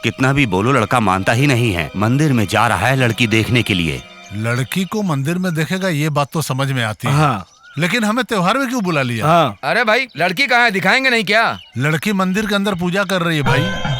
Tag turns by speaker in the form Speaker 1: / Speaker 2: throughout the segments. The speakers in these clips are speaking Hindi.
Speaker 1: कितना भी बोलो लड़का मानता ही नहीं है। मंदिर में जा रहा है लड़की देखने के लिए।
Speaker 2: लड़की को मंदिर में देखेगा ये बात तो समझ में आती है।
Speaker 3: हाँ।
Speaker 2: लेकिन हमें त्योहार में क्यों बुला लिया?
Speaker 3: हाँ।
Speaker 4: अरे भाई लड़की कहाँ है, दिखाएंगे नहीं क्या?
Speaker 2: लड़की मंदिर के अंदर पूजा कर रही है भाई।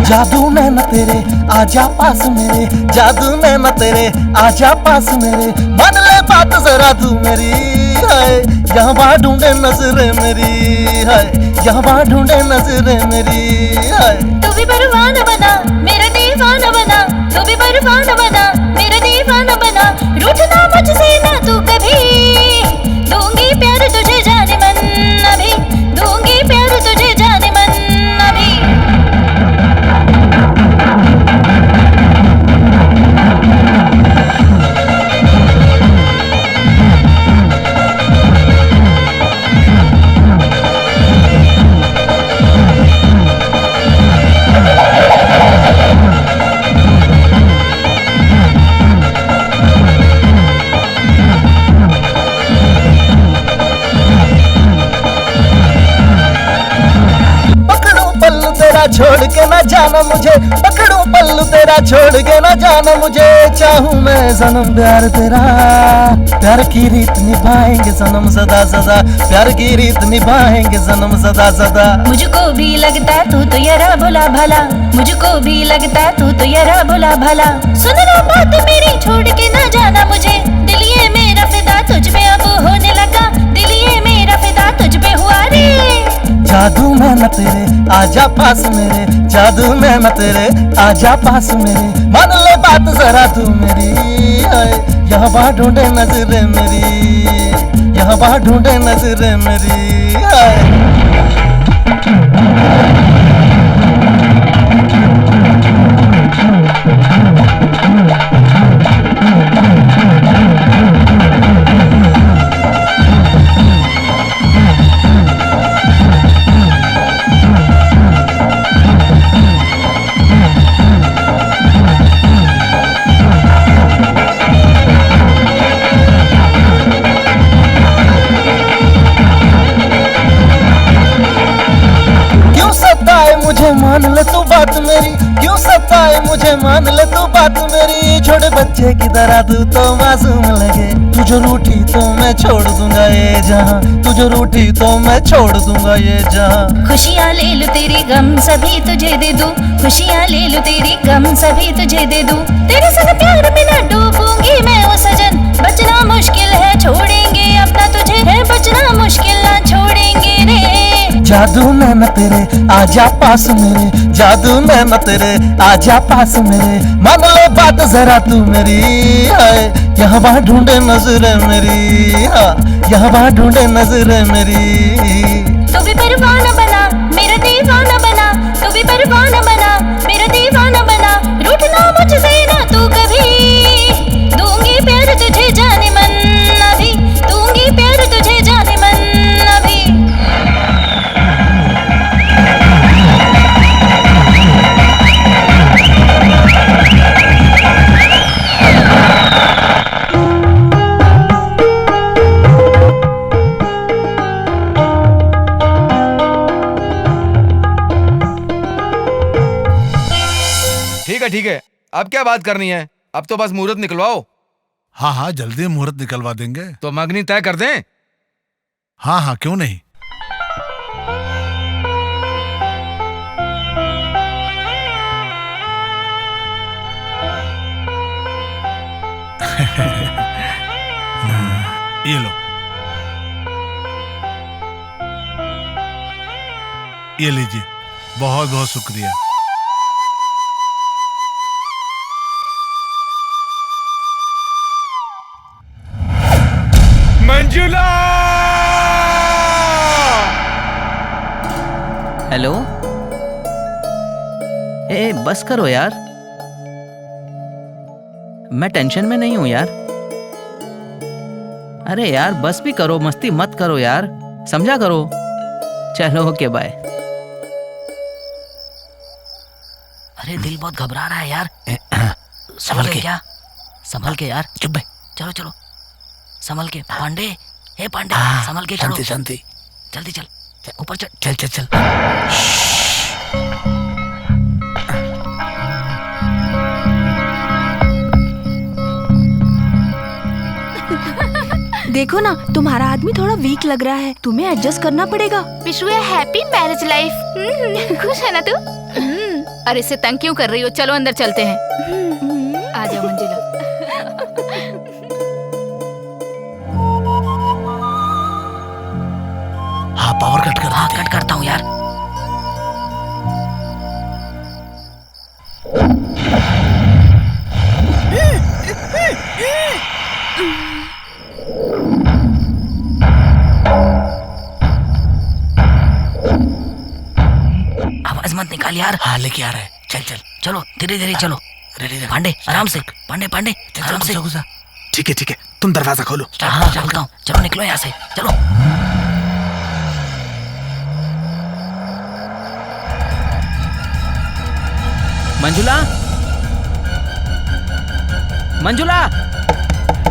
Speaker 5: जादू नैना तेरे आजा पास मेरे, जादू नैना तेरे आजा पास मेरे, मान ले बात जरा तू मेरी, हाय यहाँ बाहर ढूंढे नजरे मेरी, हाय यहाँ बाहर ढूंढे नजरे मेरी, हाय।
Speaker 6: तू भी परवाना बना मेरा दीवाना बना, तू भी परवाना बना मेरा दीवाना बना, रूठना मुझसे ना तू कभी, दूंगी प्यार तुझे जाने मन अभी, दूंगी प्यार तुझे जाने मन अभी।
Speaker 5: छोड़ के ना जाना मुझे, पकड़ूं पल्लू तेरा छोड़ के ना जाना मुझे, चाहूं मैं सनम प्यार तेरा, प्यार की रीत निभाएंगे सनम सदा सदा, प्यार की रीत निभाएंगे सनम सदा सदा।
Speaker 6: मुझको भी लगता तू तो यारा भोला भला, मुझको भी लगता तू तो यारा भोला भला, सुन लो बात मेरी छोड़ के ना जाना मुझे, दिल ये मेरा फिदा तुझ पे अब होने लगा, दिल ये मेरा फिदा तुझ पे हुआ रे।
Speaker 5: जादू नैना तेरे आजा पास मेरे, जादू नैना तेरे आजा पास मेरे, मान ले बात जरा तू मेरी, हाय यहाँ बाहर ढूंढे नजरे मेरी, यहाँ बाहर ढूंढे नजरे मेरी, हाय। मुझे मान ले तू बात मेरी, क्यों सताए मुझे मान ले तू बात मेरी, छोटे बच्चे की तरह तू तो मासूम लगे, तू जो रूठी तो मैं छोड़ दूंगा ये जहां, तू जो रूठी तो मैं छोड़ दूंगा ये जहां।
Speaker 6: खुशियाँ ले लूं तेरी गम सभी तुझे दे दूं, खुशियाँ ले लूं तेरी गम सभी तुझे दे दूं, तेरे संग प्यार में ना डूबूंगी मैं ओ सजन, बचना मुश्किल है छोड़ेंगे अपना तुझे, है बचना मुश्किल ना छोड़ेंगे रे।
Speaker 5: जादू नैना तेरे आजा पास मेरे, जादू नैना तेरे आजा पास मेरे, मान ले बात जरा तू मेरी, हाय यहाँ बाहर ढूंढे नजरे मेरी, हाँ यहाँ बाहर ढूंढे नजरे मेरी।
Speaker 6: तू भी परवाना बना मेरा दीवाना बना, तू भी परवाना बना मेरा दीवाना बना, रूठना मुझसे ना तू कभी, दूंगी प्यार तुझे जाने मन अभी, दूंगी प्यार तुझे जाने मन अभी।
Speaker 4: ठीक है, अब क्या बात करनी है? अब तो बस मुहूर्त निकलवाओ।
Speaker 2: हाँ हाँ जल्दी मुहूर्त निकलवा देंगे।
Speaker 4: तो मंगनी तय कर दें?
Speaker 2: हाँ हाँ क्यों नहीं। ये लो, ये लीजिए। बहुत बहुत शुक्रिया।
Speaker 4: मंजुला!
Speaker 3: हेलो। ए बस करो यार, मैं टेंशन में नहीं हूं यार। अरे यार बस भी करो, मस्ती मत करो यार, समझा करो। चलो ओके बाय। अरे दिल बहुत घबरा रहा है यार। संभल के। क्या संभल के यार, चुप बे। चलो चलो संभल के। पांडे, हे पांडे, संभल के चलो। शांति, जल्दी चल, ऊपर चल। चल चल चल।
Speaker 7: देखो ना, तुम्हारा आदमी थोड़ा वीक लग रहा है, तुम्हें एडजस्ट करना पड़ेगा।
Speaker 6: Wish you happy marriage life. खुश है ना तू? अरे इससे तंग क्यों कर रही हो? चलो अंदर चलते हैं। आ जाओ मंजिला।
Speaker 3: हाँ पावर कट कर। हाँ कट करता हूँ यार। आवाज मत निकाल यार। हाँ लेके आ रहा है। चल चल चलो, धीरे धीरे चलो। पांडे आराम से, पांडे पांडे आराम से।
Speaker 8: ठीक है, तुम दरवाजा खोलो।
Speaker 3: हाँ खोलता हूँ। चलो निकलो यहाँ से, चलो। मंजुला, मंजुला,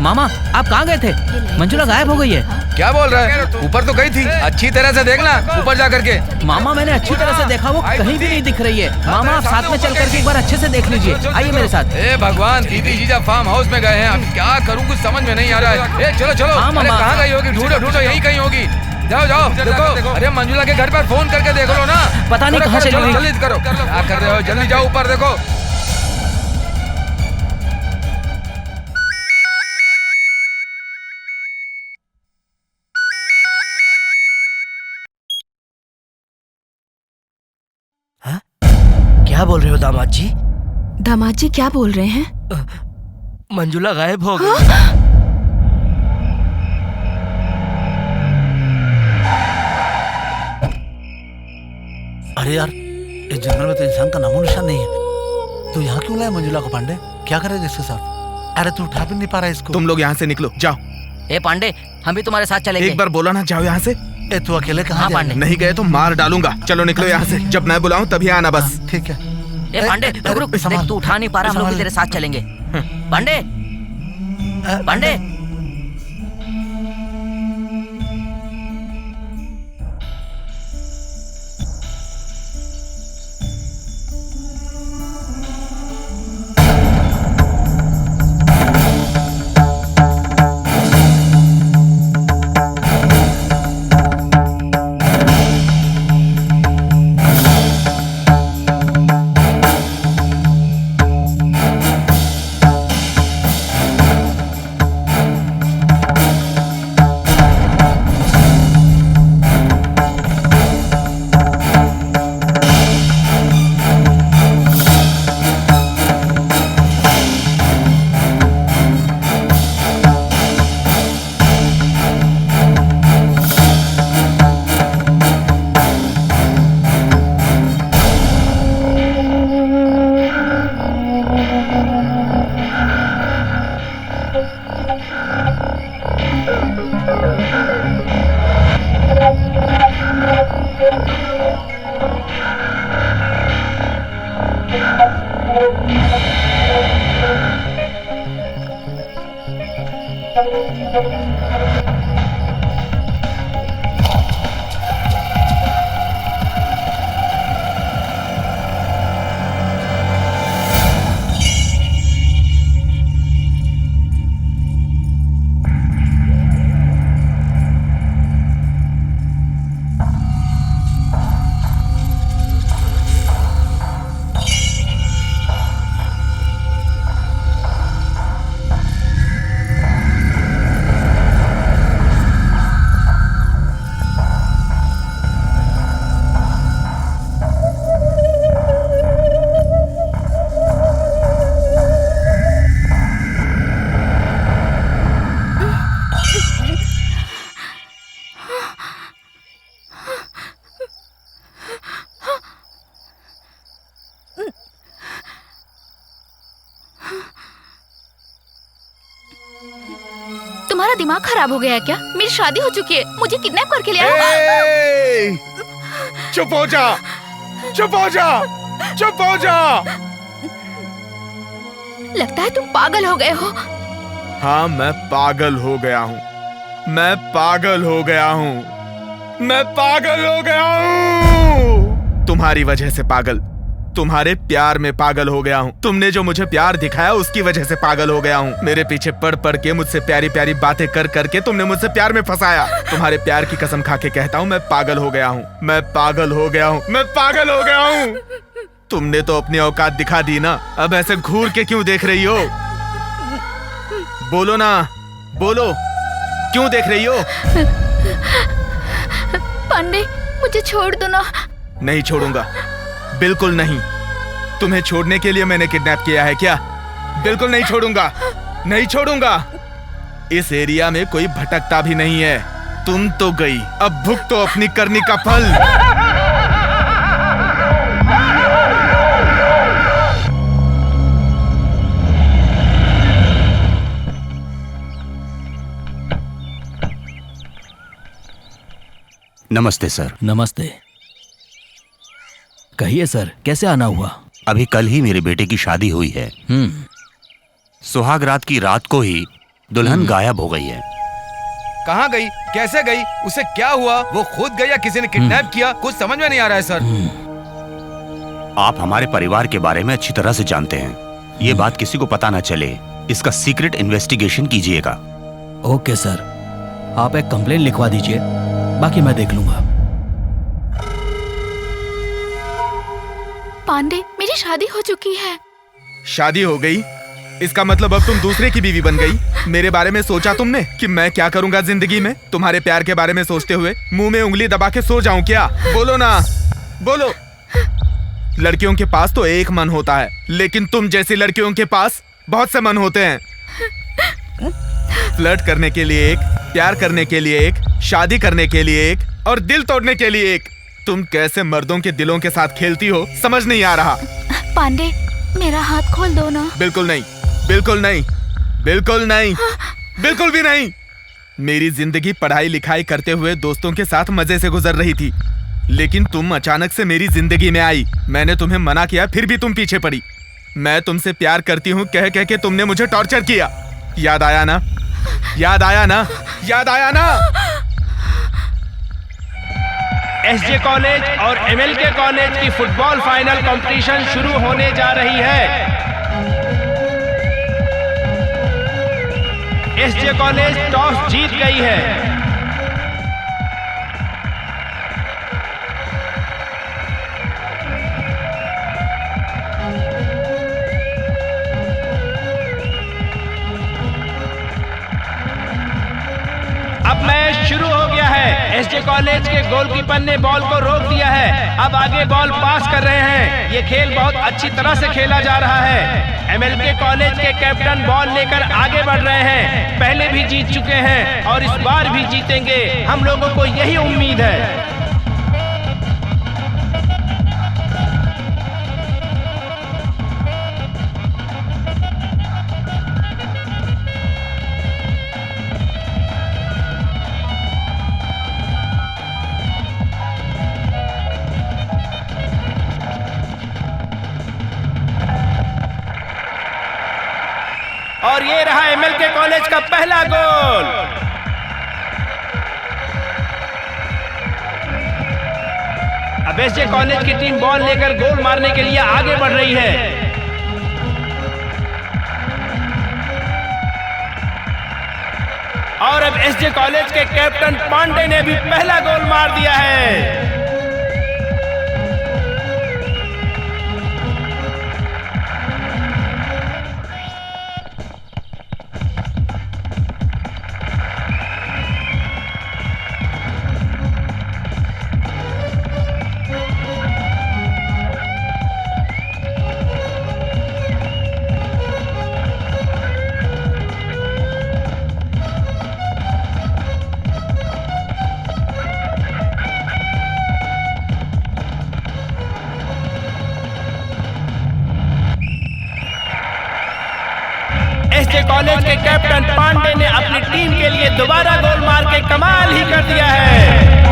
Speaker 3: मामा आप कहाँ गए थे? मंजुला गायब हो गई है।
Speaker 4: क्या बोल रहा है? ऊपर तो गई थी, अच्छी तरह से देखना ऊपर जा करके।
Speaker 3: मामा मैंने अच्छी तरह से देखा, वो कहीं भी नहीं दिख रही है। मामा आप साथ में चल करके एक बार अच्छे से देख लीजिए। आइए मेरे साथ।
Speaker 4: ए भगवान, दीदी जीजा फार्म हाउस में गए हैं, अब क्या करूँ कुछ समझ में नहीं आ रहा है। ए चलो चलो। अरे कहाँ गई होगी? ढूंढो ढूंढो, यहीं कहीं होगी। जाओ जाओ देखो। अरे मंजुला के घर पर फोन करके देख लो ना।
Speaker 3: पता नहीं कहाँ चली गई।
Speaker 4: जल्दी करो, क्या कर रहे हो? जल्दी जाओ ऊपर देखो।
Speaker 3: क्या बोल रहे हो दामाद जी?
Speaker 7: दामाद जी क्या बोल रहे हैं?
Speaker 3: मंजुला गायब हो गई।
Speaker 8: अरे यार, इस जंगल में तो इंसान का नामो निशान नहीं है। तू यहाँ क्यों लाया मंजुला को पांडे? क्या करेगा इसके साथ? अरे तू उठा भी नहीं पा रहा इसको।
Speaker 9: तुम लोग यहाँ से निकलो, जाओ।
Speaker 3: ए पांडे, हम भी तुम्हारे साथ चलेंगे।
Speaker 9: एक बार बोला ना, जाओ यहाँ से।
Speaker 8: ए तू अकेले कहाँ
Speaker 3: हाँ,
Speaker 8: जाएगा?
Speaker 9: नहीं गए तो मार डालूंगा। चलो निकलो यहाँ से, जब मैं बुलाऊं तभी आना बस।
Speaker 8: ठीक है।
Speaker 3: ए पांडे रुक रुक, देख तू उठा नहीं पा रहा, हम लोग भी तेरे साथ चलेंगे। पांडे, पांडे।
Speaker 6: दिमाग खराब हो गया है क्या? मेरी शादी हो चुकी है, मुझे किडनैप करके ले आए।
Speaker 9: ए! चुप हो जा, चुप हो जा, चुप हो जा।
Speaker 6: लगता है तुम पागल हो गए हो।
Speaker 9: हाँ, मैं पागल हो गया हूँ, मैं पागल हो गया हूँ, मैं पागल हो गया हूँ। तुम्हारी वजह से पागल, तुम्हारे प्यार में पागल हो गया हूँ। तुमने जो मुझे प्यार दिखाया उसकी वजह से पागल हो गया हूँ। मेरे पीछे पड़ पड़ के, मुझसे प्यारी प्यारी बातें कर करके तुमने मुझसे प्यार में फंसाया। तुम्हारे प्यार की कसम खा के कहता हूँ, मैं पागल हो गया हूँ, मैं पागल हो गया हूँ, मैं पागल हो गया हूँ। तुमने तो अपनी औकात दिखा दी ना, अब ऐसे घूर के क्यों देख रही हो? बोलो ना, बोलो, क्यों देख रही हो?
Speaker 6: पांडे, मुझे छोड़ दो ना।
Speaker 9: नहीं छोड़ूंगा, बिल्कुल नहीं। तुम्हें छोड़ने के लिए मैंने किडनैप किया है क्या? बिल्कुल नहीं छोड़ूंगा, नहीं छोड़ूंगा। इस एरिया में कोई भटकता भी नहीं है। तुम तो गई, अब भुगतो अपनी करनी का फल।
Speaker 1: नमस्ते सर।
Speaker 3: नमस्ते। कहिए सर, कैसे आना हुआ?
Speaker 1: अभी कल ही मेरे बेटे की शादी हुई है। सुहाग रात की रात को ही दुल्हन गायब हो गई है।
Speaker 4: कहाँ गई, कैसे गई, उसे क्या हुआ? वो खुद गई या किसी ने किडनैप किया? कुछ समझ में नहीं आ रहा है सर।
Speaker 1: आप हमारे परिवार के बारे में अच्छी तरह से जानते हैं। ये बात किसी को पता ना चले, इसका सीक्रेट इन्वेस्टिगेशन कीजिएगा।
Speaker 3: ओके सर, आप एक कंप्लेन लिखवा दीजिए, बाकी मैं देख लूंगा।
Speaker 6: पांडे, मेरी शादी हो चुकी है।
Speaker 9: शादी हो गई? इसका मतलब अब तुम दूसरे की बीवी बन गई। मेरे बारे में सोचा तुमने कि मैं क्या करूंगा जिंदगी में? तुम्हारे प्यार के बारे में सोचते हुए मुंह में उंगली दबा के सो जाऊं क्या? बोलो ना, बोलो। लड़कियों के पास तो एक मन होता है, लेकिन तुम जैसी लड़कियों के पास बहुत से मन होते हैं। फ्लर्ट करने के लिए एक, प्यार करने के लिए एक, शादी करने के लिए एक और दिल तोड़ने के लिए एक। तुम कैसे मर्दों के दिलों के साथ खेलती हो, समझ नहीं आ रहा।
Speaker 6: पांडे, मेरा हाथ खोल दो ना।
Speaker 9: बिल्कुल नहीं, बिल्कुल नहीं, बिल्कुल नहीं, बिल्कुल भी नहीं। मेरी जिंदगी पढ़ाई लिखाई करते हुए दोस्तों के साथ मजे से गुजर रही थी, लेकिन तुम अचानक से मेरी जिंदगी में आई। मैंने तुम्हें मना किया, फिर भी तुम पीछे पड़ी। मैं तुमसे प्यार करती हूँ कह कह के तुमने मुझे टॉर्चर किया। याद आया ना, याद आया ना, याद आया ना?
Speaker 10: एसजे कॉलेज और एमएलके कॉलेज की फुटबॉल फाइनल कंपटीशन शुरू होने जा रही है। एसजे कॉलेज टॉस जीत गई है। अब मैच शुरू हो गया है। एसजे कॉलेज के गोलकीपर ने बॉल को रोक दिया है। अब आगे बॉल पास कर रहे हैं। ये खेल बहुत अच्छी तरह से खेला जा रहा है। एमएलके कॉलेज के कैप्टन बॉल लेकर आगे बढ़ रहे हैं। पहले भी जीत चुके हैं और इस बार भी जीतेंगे, हम लोगों को यही उम्मीद है। और ये रहा एमएलके कॉलेज का पहला गोल। अब एसजे कॉलेज की टीम बॉल लेकर गोल मारने के लिए आगे बढ़ रही है। और अब एसजे कॉलेज के कैप्टन पांडे ने भी पहला गोल मार दिया है। एसजे कॉलेज के कैप्टन पांडे ने अपनी टीम के लिए दोबारा गोल मार के कमाल ही कर दिया है।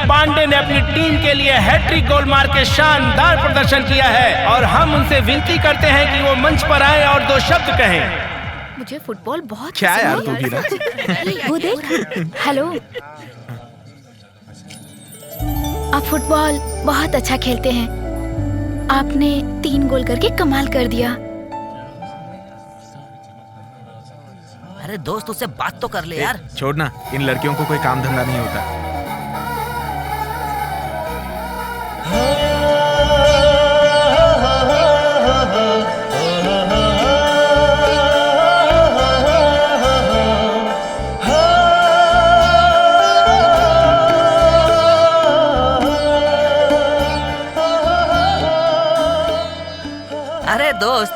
Speaker 10: पांडे ने अपनी टीम के लिए हैट्रिक गोल मार के शानदार प्रदर्शन किया है और हम उनसे विनती करते हैं कि वो मंच पर आए और 2 शब्द कहें।
Speaker 7: मुझे फुटबॉल बहुत
Speaker 9: क्या यार
Speaker 7: पसंद
Speaker 9: तू भी
Speaker 7: है। वो देख, हेलो, आप फुटबॉल बहुत अच्छा खेलते हैं। आपने 3 गोल करके कमाल कर दिया।
Speaker 3: अरे दोस्त, उससे बात तो कर ले यार।
Speaker 9: छोड़ ना, इन लड़कियों को कोई काम धंधा नहीं होता।
Speaker 3: अरे दोस्त,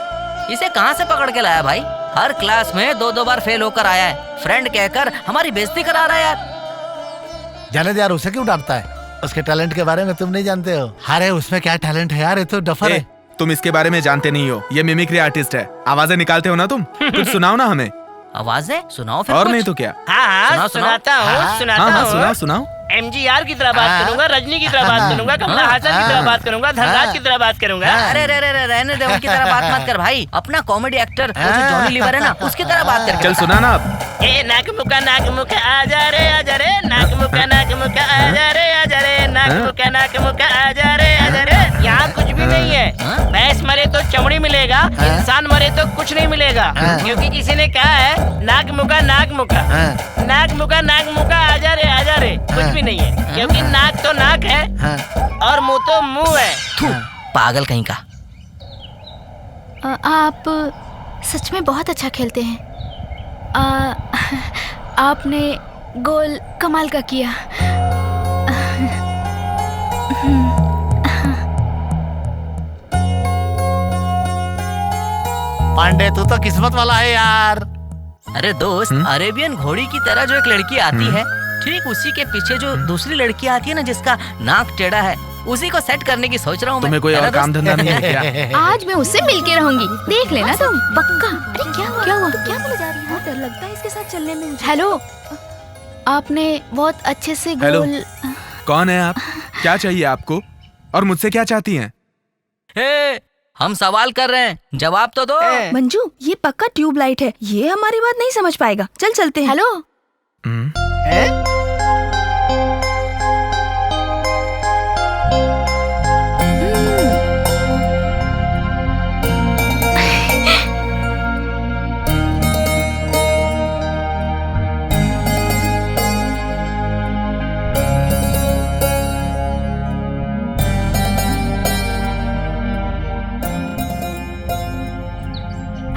Speaker 3: इसे कहाँ से पकड़ के लाया भाई? हर क्लास में 2-2 बार फेल होकर आया है। फ्रेंड कहकर हमारी बेइज्जती करा रहा है यार।
Speaker 8: जाने दे यार, उसे क्यों डांटता है? उसके टैलेंट के बारे में तुम नहीं जानते हो। अरे उसमें क्या टैलेंट है यार, ये तो डफर है।
Speaker 9: तुम इसके बारे में जानते नहीं हो, ये मिमिक्री आर्टिस्ट है। आवाजें निकालते हो ना तुम, कुछ सुनाओ ना हमें।
Speaker 3: आवाजें सुनाओ फिर
Speaker 9: और
Speaker 3: कुछ।
Speaker 9: नहीं तो क्या।
Speaker 10: हाँ, सुनाता हूँ।
Speaker 9: सुनाओ।
Speaker 10: MGR की तरह बात करूंगा, रजनी की तरह बात करूंगा, कमला हासन की तरह बात करूंगा, धनराज की तरह बात करूंगा।
Speaker 3: अरे रहने दे, उनकी तरह बात मत कर भाई। अपना कॉमेडी एक्टर जॉनी लीवर है ना, उसकी तरह बात कर।
Speaker 9: चल सुना ना अब।
Speaker 10: ए नाक मुका आजा रे नाक मुका आजा रे नाक मुका आजा रे। यहाँ कुछ भी नहीं है। भैंस मरे तो चमड़ी मिलेगा, इंसान मरे तो कुछ नहीं मिलेगा। क्योंकि किसी ने कहा है नाक मुका आजा रे। कुछ भी नहीं है, क्योंकि नाक तो नाक है और मुंह तो मुंह है।
Speaker 3: पागल कहीं का।
Speaker 7: आप सच में बहुत अच्छा खेलते हैं। आपने गोल कमाल का किया।
Speaker 8: पांडे, तू तो किस्मत वाला है यार।
Speaker 3: अरे दोस्त, अरेबियन घोड़ी की तरह जो एक लड़की आती है, ठीक उसी के पीछे जो दूसरी लड़की आती है ना, जिसका नाक टेढ़ा है, उसी को सेट करने की सोच रहा हूँ।
Speaker 9: तुम्हें कोई और काम धंधा नहीं है क्या?
Speaker 7: आज मैं उससे मिलके रहूंगी, देख लेना तुम पक्का। अरे क्या हुआ? क्या बोले जा रही है? बहुत डर लगता है इसके साथ चलने में। हेलो, आपने बहुत अच्छे से गोल।
Speaker 9: कौन है आप? क्या चाहिए आपको? और मुझसे क्या चाहती हैं?
Speaker 3: हम सवाल कर रहे हैं, जवाब तो दो।
Speaker 7: मंजू, ये पक्का ट्यूबलाइट है, ये हमारी बात नहीं समझ पाएगा। चल चलते हैं। हेलो।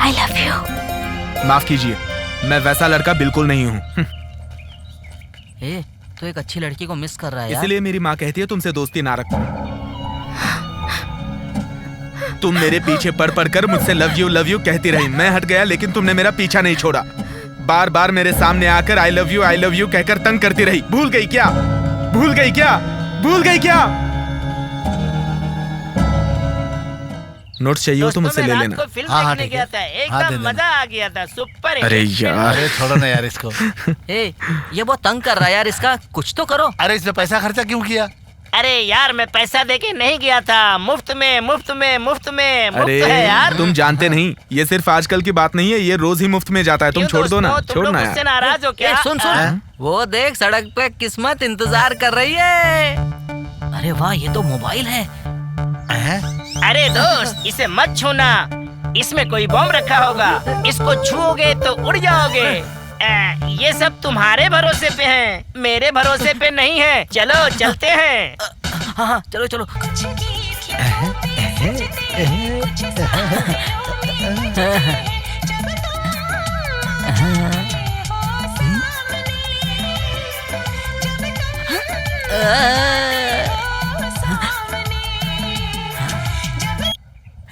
Speaker 7: I love you.
Speaker 9: माफ कीजिए, मैं वैसा लड़का बिल्कुल नहीं हूँ।
Speaker 3: तो एक अच्छी लड़की को मिस कर रहा है यार।
Speaker 9: इसलिए मेरी माँ कहती है तुमसे दोस्ती ना रखो। तुम मेरे पीछे पड़ कर मुझसे लव यू कहती रही। मैं हट गया लेकिन तुमने मेरा पीछा नहीं छोड़ा। बार बार मेरे सामने आकर आई लव यू कहकर तंग करती रही। भूल गई क्या? नोट्स चाहिए हो तो मुझसे ले लेना।
Speaker 10: हाँ, ठीक है। एकदम मजा आ गया था, सुपर।
Speaker 9: अरे यार,
Speaker 8: अरे छोड़ो ना यार इसको।
Speaker 3: ये बहुत तंग कर रहा है यार, इसका कुछ तो करो।
Speaker 8: अरे इसने पैसा खर्चा क्यों किया?
Speaker 10: अरे यार, मैं पैसा देके नहीं गया था, मुफ्त में
Speaker 9: अरे
Speaker 10: है यार।
Speaker 9: तुम जानते नहीं, ये सिर्फ आजकल की बात नहीं है, ये रोज ही मुफ्त में जाता है। तुम छोड़ दो ना, छोड़ना यार।
Speaker 10: मुझसे नाराज हो क्या?
Speaker 3: सुन, वो देख सड़क पे किस्मत इंतजार कर रही है। अरे वाह, ये तो मोबाइल है।
Speaker 10: अरे दोस्त, इसे मत छूना, इसमें कोई बम रखा होगा। इसको छूओगे तो उड़ जाओगे। ये सब तुम्हारे भरोसे पे है, मेरे भरोसे पे नहीं है। चलो चलते हैं।
Speaker 3: हाँ, चलो।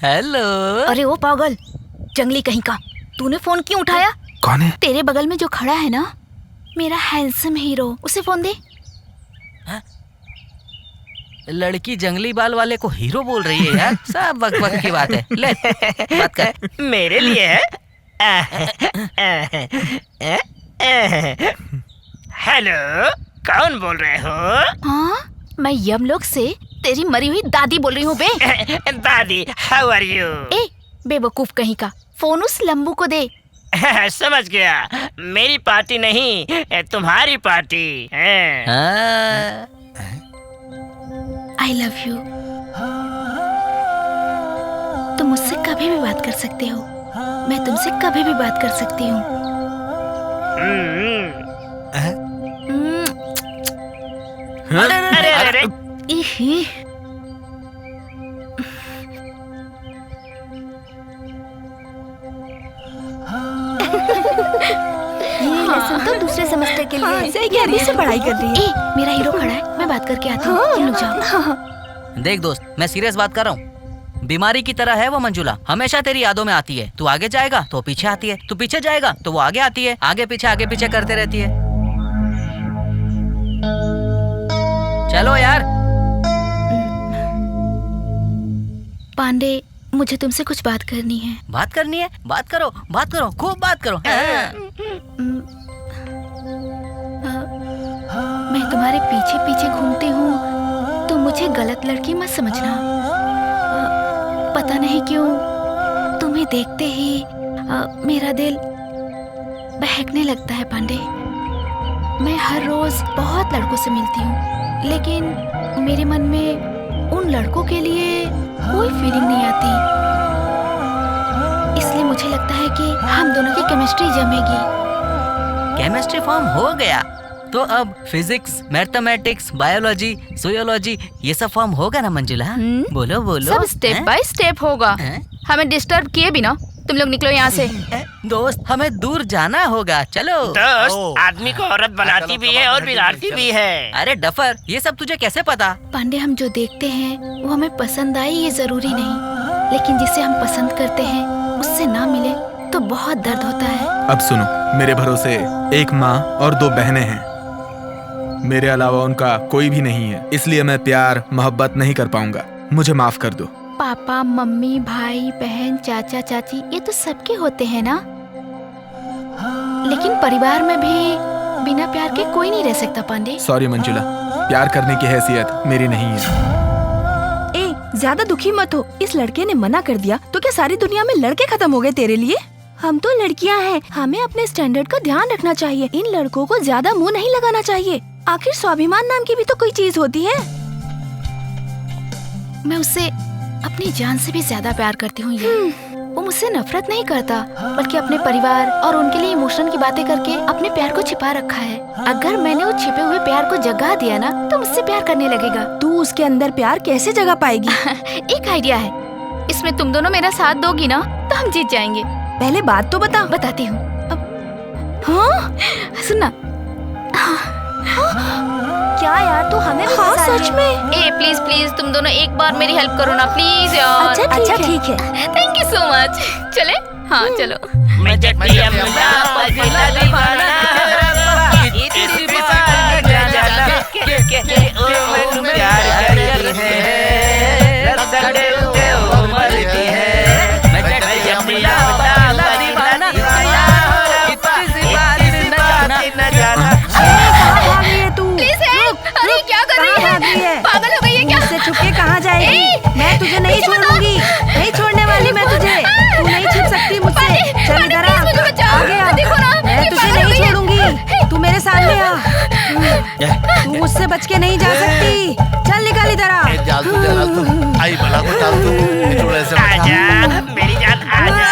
Speaker 3: हेलो।
Speaker 7: अरे ओ पागल, जंगली कहीं का, तूने फोन क्यों उठाया?
Speaker 9: कौन है?
Speaker 7: तेरे बगल में जो खड़ा है ना, मेरा हैंडसम हीरो, उसे फोन दे।
Speaker 3: लड़की जंगली बाल वाले को हीरो बोल रही है यार, सब वक्त की बात है। ले बात कर।
Speaker 10: मेरे लिए है। हेलो, कौन बोल रहे हो?
Speaker 7: हाँ, मैं यमलोक से तेरी मरी हुई दादी बोल रही हूँ बे।
Speaker 10: दादी, हाउ आर यू?
Speaker 7: ए बेवकूफ कहीं का, फोन उस लंबू को दे।
Speaker 10: समझ गया, मेरी पार्टी नहीं, तुम्हारी पार्टी है।
Speaker 7: I love you. तुम मुझसे कभी भी बात कर सकते हो, मैं तुमसे कभी भी बात कर सकती हूँ।
Speaker 10: अरे
Speaker 7: इही।
Speaker 6: ये लेसन तो दूसरे सेमेस्टर के लिए है।
Speaker 7: सही कह रही है, पढ़ाई कर रही है। ए, मेरा हीरो खड़ा है, मैं बात करके आती हूँ, तुम लोग जाओ।
Speaker 3: देख दोस्त, मैं सीरियस बात कर रहा हूँ। बीमारी की तरह है वो मंजुला, हमेशा तेरी यादों में आती है। तू आगे जाएगा तो पीछे आती है, तू पीछे जाएगा तो वो आगे आती है, आगे पीछे करते रहती है। चलो यार।
Speaker 7: पांडे, मुझे तुमसे कुछ बात करनी है।
Speaker 3: बात करनी है? बात करो, खूब बात करो।
Speaker 7: मैं तुम्हारे पीछे पीछे घूमती हूँ तो मुझे गलत लड़की मत समझना। पता नहीं क्यों तुम्हें देखते ही मेरा दिल बहकने लगता है पांडे। मैं हर रोज बहुत लड़कों से मिलती हूँ, लेकिन मेरे मन में उन लड़कों के लिए कोई फीलिंग नहीं आती। इसलिए मुझे लगता है कि हम दोनों की केमिस्ट्री जमेगी।
Speaker 3: केमिस्ट्री फॉर्म हो गया तो अब फिजिक्स, मैथमेटिक्स, बायोलॉजी, सोयोलॉजी ये सब फॉर्म होगा ना मंजुला? बोलो बोलो।
Speaker 7: सब स्टेप बाय स्टेप होगा। हमें डिस्टर्ब किए बिना तुम लोग निकलो यहाँ से।
Speaker 3: दोस्त, हमें दूर जाना होगा, चलो।
Speaker 10: दोस्त, आदमी को औरत बनाती भी है और बिगाड़ती भी है।
Speaker 3: अरे डफर, ये सब तुझे कैसे पता?
Speaker 7: पांडे, हम जो देखते हैं वो हमें पसंद आए ये जरूरी नहीं, लेकिन जिसे हम पसंद करते हैं उससे ना मिले तो बहुत दर्द होता है।
Speaker 9: अब सुनो, मेरे भरोसे एक माँ और 2 बहनें हैं, मेरे अलावा उनका कोई भी नहीं है, इसलिए मैं प्यार मोहब्बत नहीं कर पाऊंगा, मुझे माफ कर दो।
Speaker 7: पापा, मम्मी, भाई, बहन, चाचा, चाची, ये तो सबके होते हैं ना, लेकिन परिवार में भी बिना प्यार के कोई नहीं रह सकता पांडे।
Speaker 9: सॉरी मंजुला, प्यार करने की हैसियत मेरी नहीं है।
Speaker 6: ए, ज्यादा दुखी मत हो, इस लड़के ने मना कर दिया तो क्या सारी दुनिया में लड़के खत्म हो गए तेरे लिए? हम तो लड़कियां हैं, हमें अपने स्टैंडर्ड का ध्यान रखना चाहिए। इन लड़कों को ज्यादा मुंह नहीं लगाना चाहिए, आखिर स्वाभिमान नाम की भी तो कोई चीज होती है।
Speaker 7: मैं उससे अपनी जान से भी ज्यादा प्यार करती हूँ यार। वो मुझसे नफरत नहीं करता, बल्कि अपने परिवार और उनके लिए इमोशन की बातें करके अपने प्यार को छिपा रखा है। अगर मैंने वो छिपे हुए प्यार को जगा दिया ना तो मुझसे प्यार करने लगेगा।
Speaker 6: तू उसके अंदर प्यार कैसे जगा पाएगी?
Speaker 7: एक आइडिया है, इसमें तुम दोनों मेरा साथ दोगी ना तो हम जीत जाएंगे।
Speaker 6: पहले बात तो बता।
Speaker 7: बताती हूँ। हाँ सुनना।
Speaker 6: क्या यार, तू हमें भी फंसा रही है। सच में?
Speaker 7: ए प्लीज प्लीज तुम दोनों एक बार मेरी हेल्प करो ना प्लीज यार।
Speaker 6: अच्छा ठीक है।
Speaker 7: Thank you so much. चले? हाँ चलो।
Speaker 10: मैं जट्टी अम्मा पगला दीवाना, इतनी बात न जाना के ओ प्यार करती है, रसड़े उठे ओ मरती है। मैं जट्टी अम्मा पगला दीवाना, इतनी बात न जाना।
Speaker 7: अरे क्या कर रही है? पागल हो गई है क्या?
Speaker 6: मुझसे छुप के कहाँ जाएगी? मैं तुझे नहीं छोड़ूंगी, नहीं छोड़ने वाली मैं तुझे। तू नहीं छुप सकती मुझसे। चल इधर आ, आगे आ। मैं तुझे नहीं छोड़ूंगी, तू मेरे सामने आ। तू मुझसे बच के नहीं जा सकती। चल निकल इधर आ।
Speaker 8: आई भला को डाल दो, थोड़ा सा
Speaker 10: आजा मेरी जान, आजा।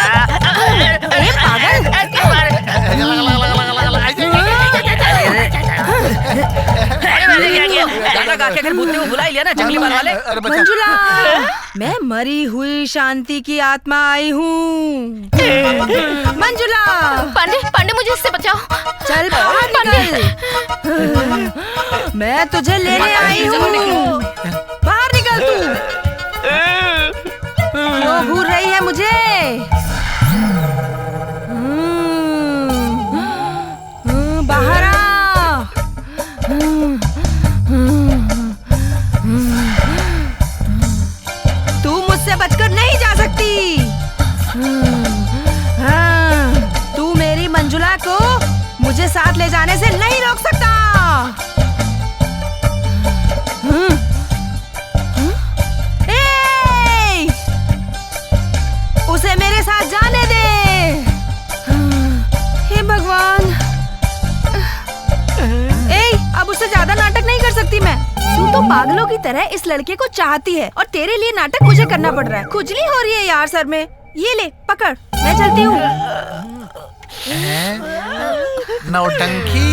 Speaker 6: ए पागल,
Speaker 3: गाना गा के अगर भूतने को बुला ही लिया ना जंगली बाल वाले।
Speaker 6: मंजुला
Speaker 11: मैं मरी हुई शांति की आत्मा आई हूँ। मंजुला,
Speaker 7: पांडे पांडे मुझे इससे बचाओ।
Speaker 11: चल बाहर निकल। मैं तुझे लेने आई हूँ। बाहर निकल तू। क्यों घूर रही है मुझे? बाहर आ। तू मुझसे बचकर नहीं जा सकती। हाँ, तू मेरी मंजुला को मुझे साथ ले जाने से नहीं रोक सकता। उसे मेरे साथ जाने दे। हे भगवान। अब उससे ज्यादा नाटक नहीं कर सकती मैं। तू तो पागलों की तरह इस लड़के को चाहती है और तेरे लिए नाटक मुझे करना पड़ रहा है। खुजली हो रही है यार सर में। ये ले पकड़, मैं चलती हूँ।
Speaker 8: नौटंकी।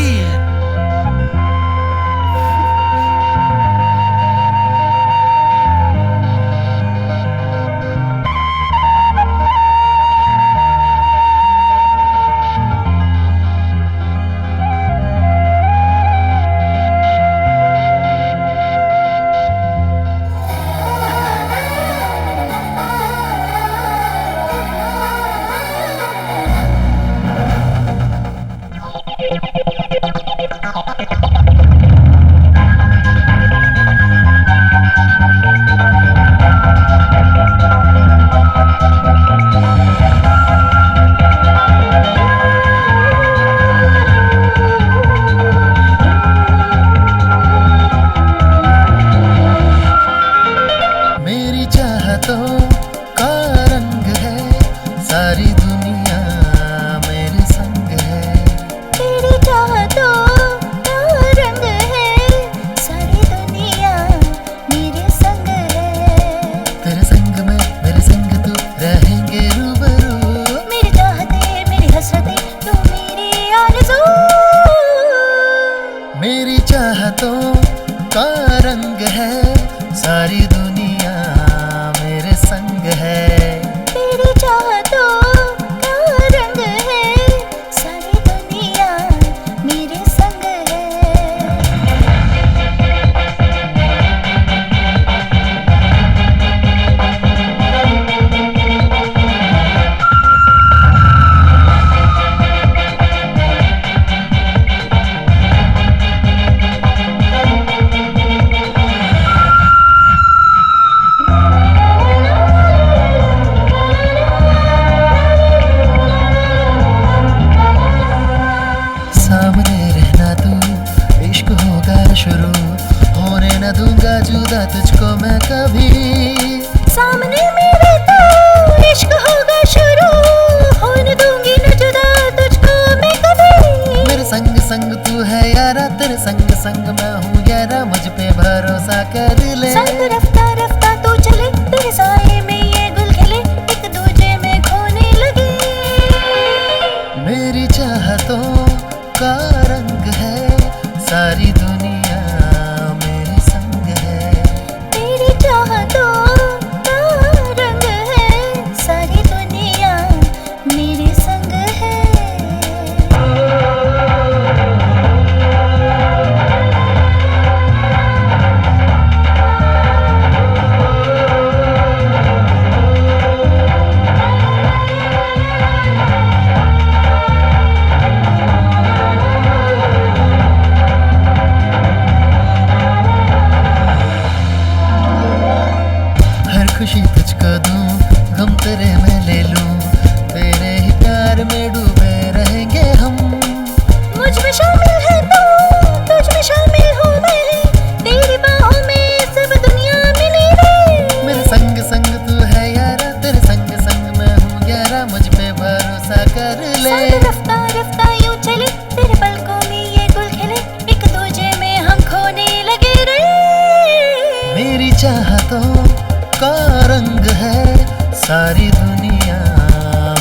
Speaker 5: सारी दुनिया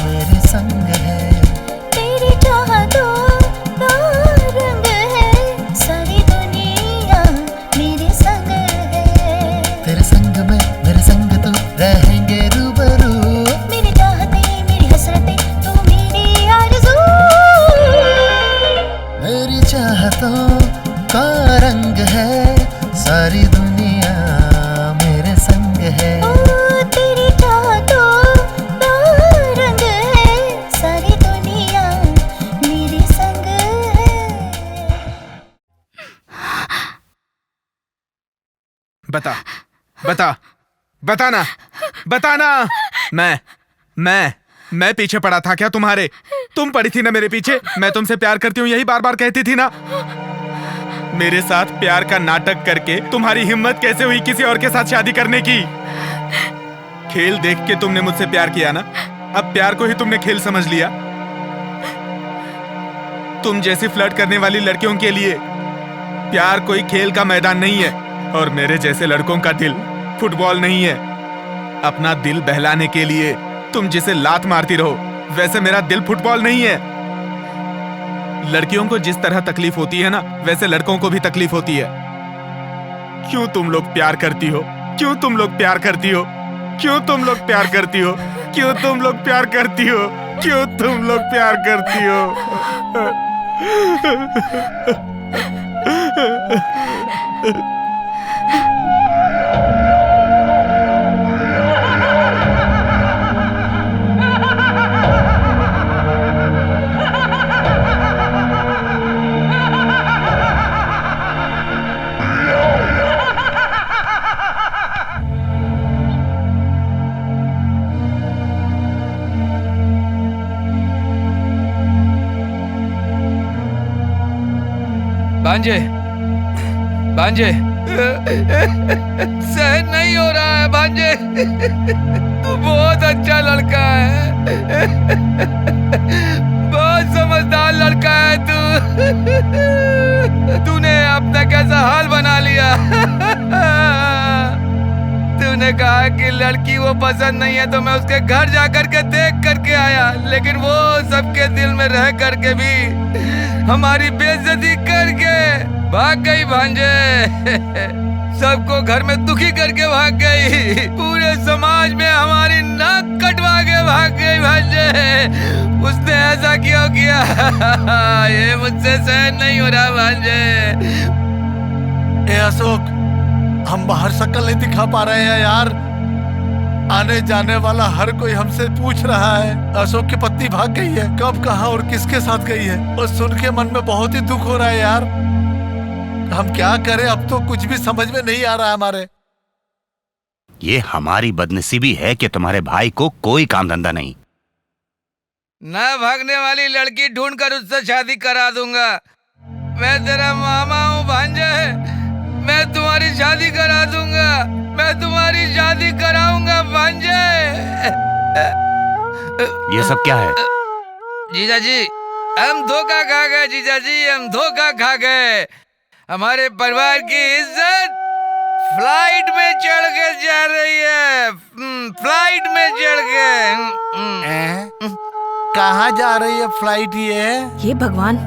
Speaker 5: मेरे संग है।
Speaker 6: तेरी चाहतों का रंग है, सारी दुनिया मेरे संग है।
Speaker 5: तेरे संग में मेरे संग तू
Speaker 9: बता बता बताना बताना। मैं पीछे पड़ा था क्या तुम्हारे? तुम पड़ी थी ना मेरे पीछे। मैं तुमसे प्यार करती हूँ यही बार बार कहती थी ना। मेरे साथ प्यार का नाटक करके तुम्हारी हिम्मत कैसे हुई किसी और के साथ शादी करने की? खेल देख के तुमने मुझसे प्यार किया ना, अब प्यार को ही तुमने खेल समझ लिया। तुम जैसी फ्लर्ट करने वाली लड़कियों के लिए प्यार कोई खेल का मैदान नहीं है, और मेरे जैसे लड़कों का दिल फुटबॉल नहीं है। अपना दिल बहलाने के लिए तुम जिसे लात मारती रहो, वैसे मेरा दिल फुटबॉल नहीं है। लड़कियों को जिस तरह तकलीफ होती है ना, वैसे लड़कों को भी तकलीफ होती है। क्यों तुम लोग प्यार करती हो? क्यों तुम लोग प्यार करती हो? क्यों तुम लोग प्यार करती हो? क्यों तुम लोग प्यार करती हो? क्यों तुम लोग प्यार करती हो?
Speaker 4: भांजे, भांजे, सहन नहीं हो रहा है भांजे। तू बहुत अच्छा लड़का है, बहुत समझदार लड़का है तू। तूने अपना कैसा हाल बना लिया। तूने कहा कि लड़की वो पसंद नहीं है तो मैं उसके घर जाकर के देख करके आया, लेकिन वो सबके दिल में रह करके भी हमारी बेइज्जती करके भाग गई भांजे। सबको घर में दुखी करके भाग गई, पूरे समाज में हमारी नाक कटवा के भाग गई भांजे। उसने ऐसा क्यों किया? ये मुझसे सहन नहीं हो रहा भांजे।
Speaker 8: ए अशोक, हम बाहर शक्ल नहीं दिखा पा रहे हैं यार। आने जाने वाला हर कोई हमसे पूछ रहा है अशोक की पत्नी भाग गई है, कब, कहाँ और किसके साथ गई है। और सुन के मन में बहुत ही दुख हो रहा है यार। हम क्या करें, अब तो कुछ भी समझ में नहीं आ रहा है हमारे।
Speaker 1: ये हमारी बदनसीबी है कि तुम्हारे भाई को कोई काम धंधा नहीं।
Speaker 4: ना भागने वाली लड़की ढूंढ कर उससे शादी करा दूंगा। मैं तेरा मामा हूँ भांजे, मैं तुम्हारी शादी करा दूंगा, मैं तुम्हारी शादी कराऊंगा भांजे।
Speaker 1: ये सब क्या है?
Speaker 4: जीजा जी, हम धोखा खा गए जीजा जी, हम धोखा खा गए। हमारे परिवार की इज्जत फ्लाइट में चढ़ के जा रही है, फ्लाइट में चढ़ के।
Speaker 8: कहाँ जा रही है फ्लाइट ये
Speaker 11: भगवान।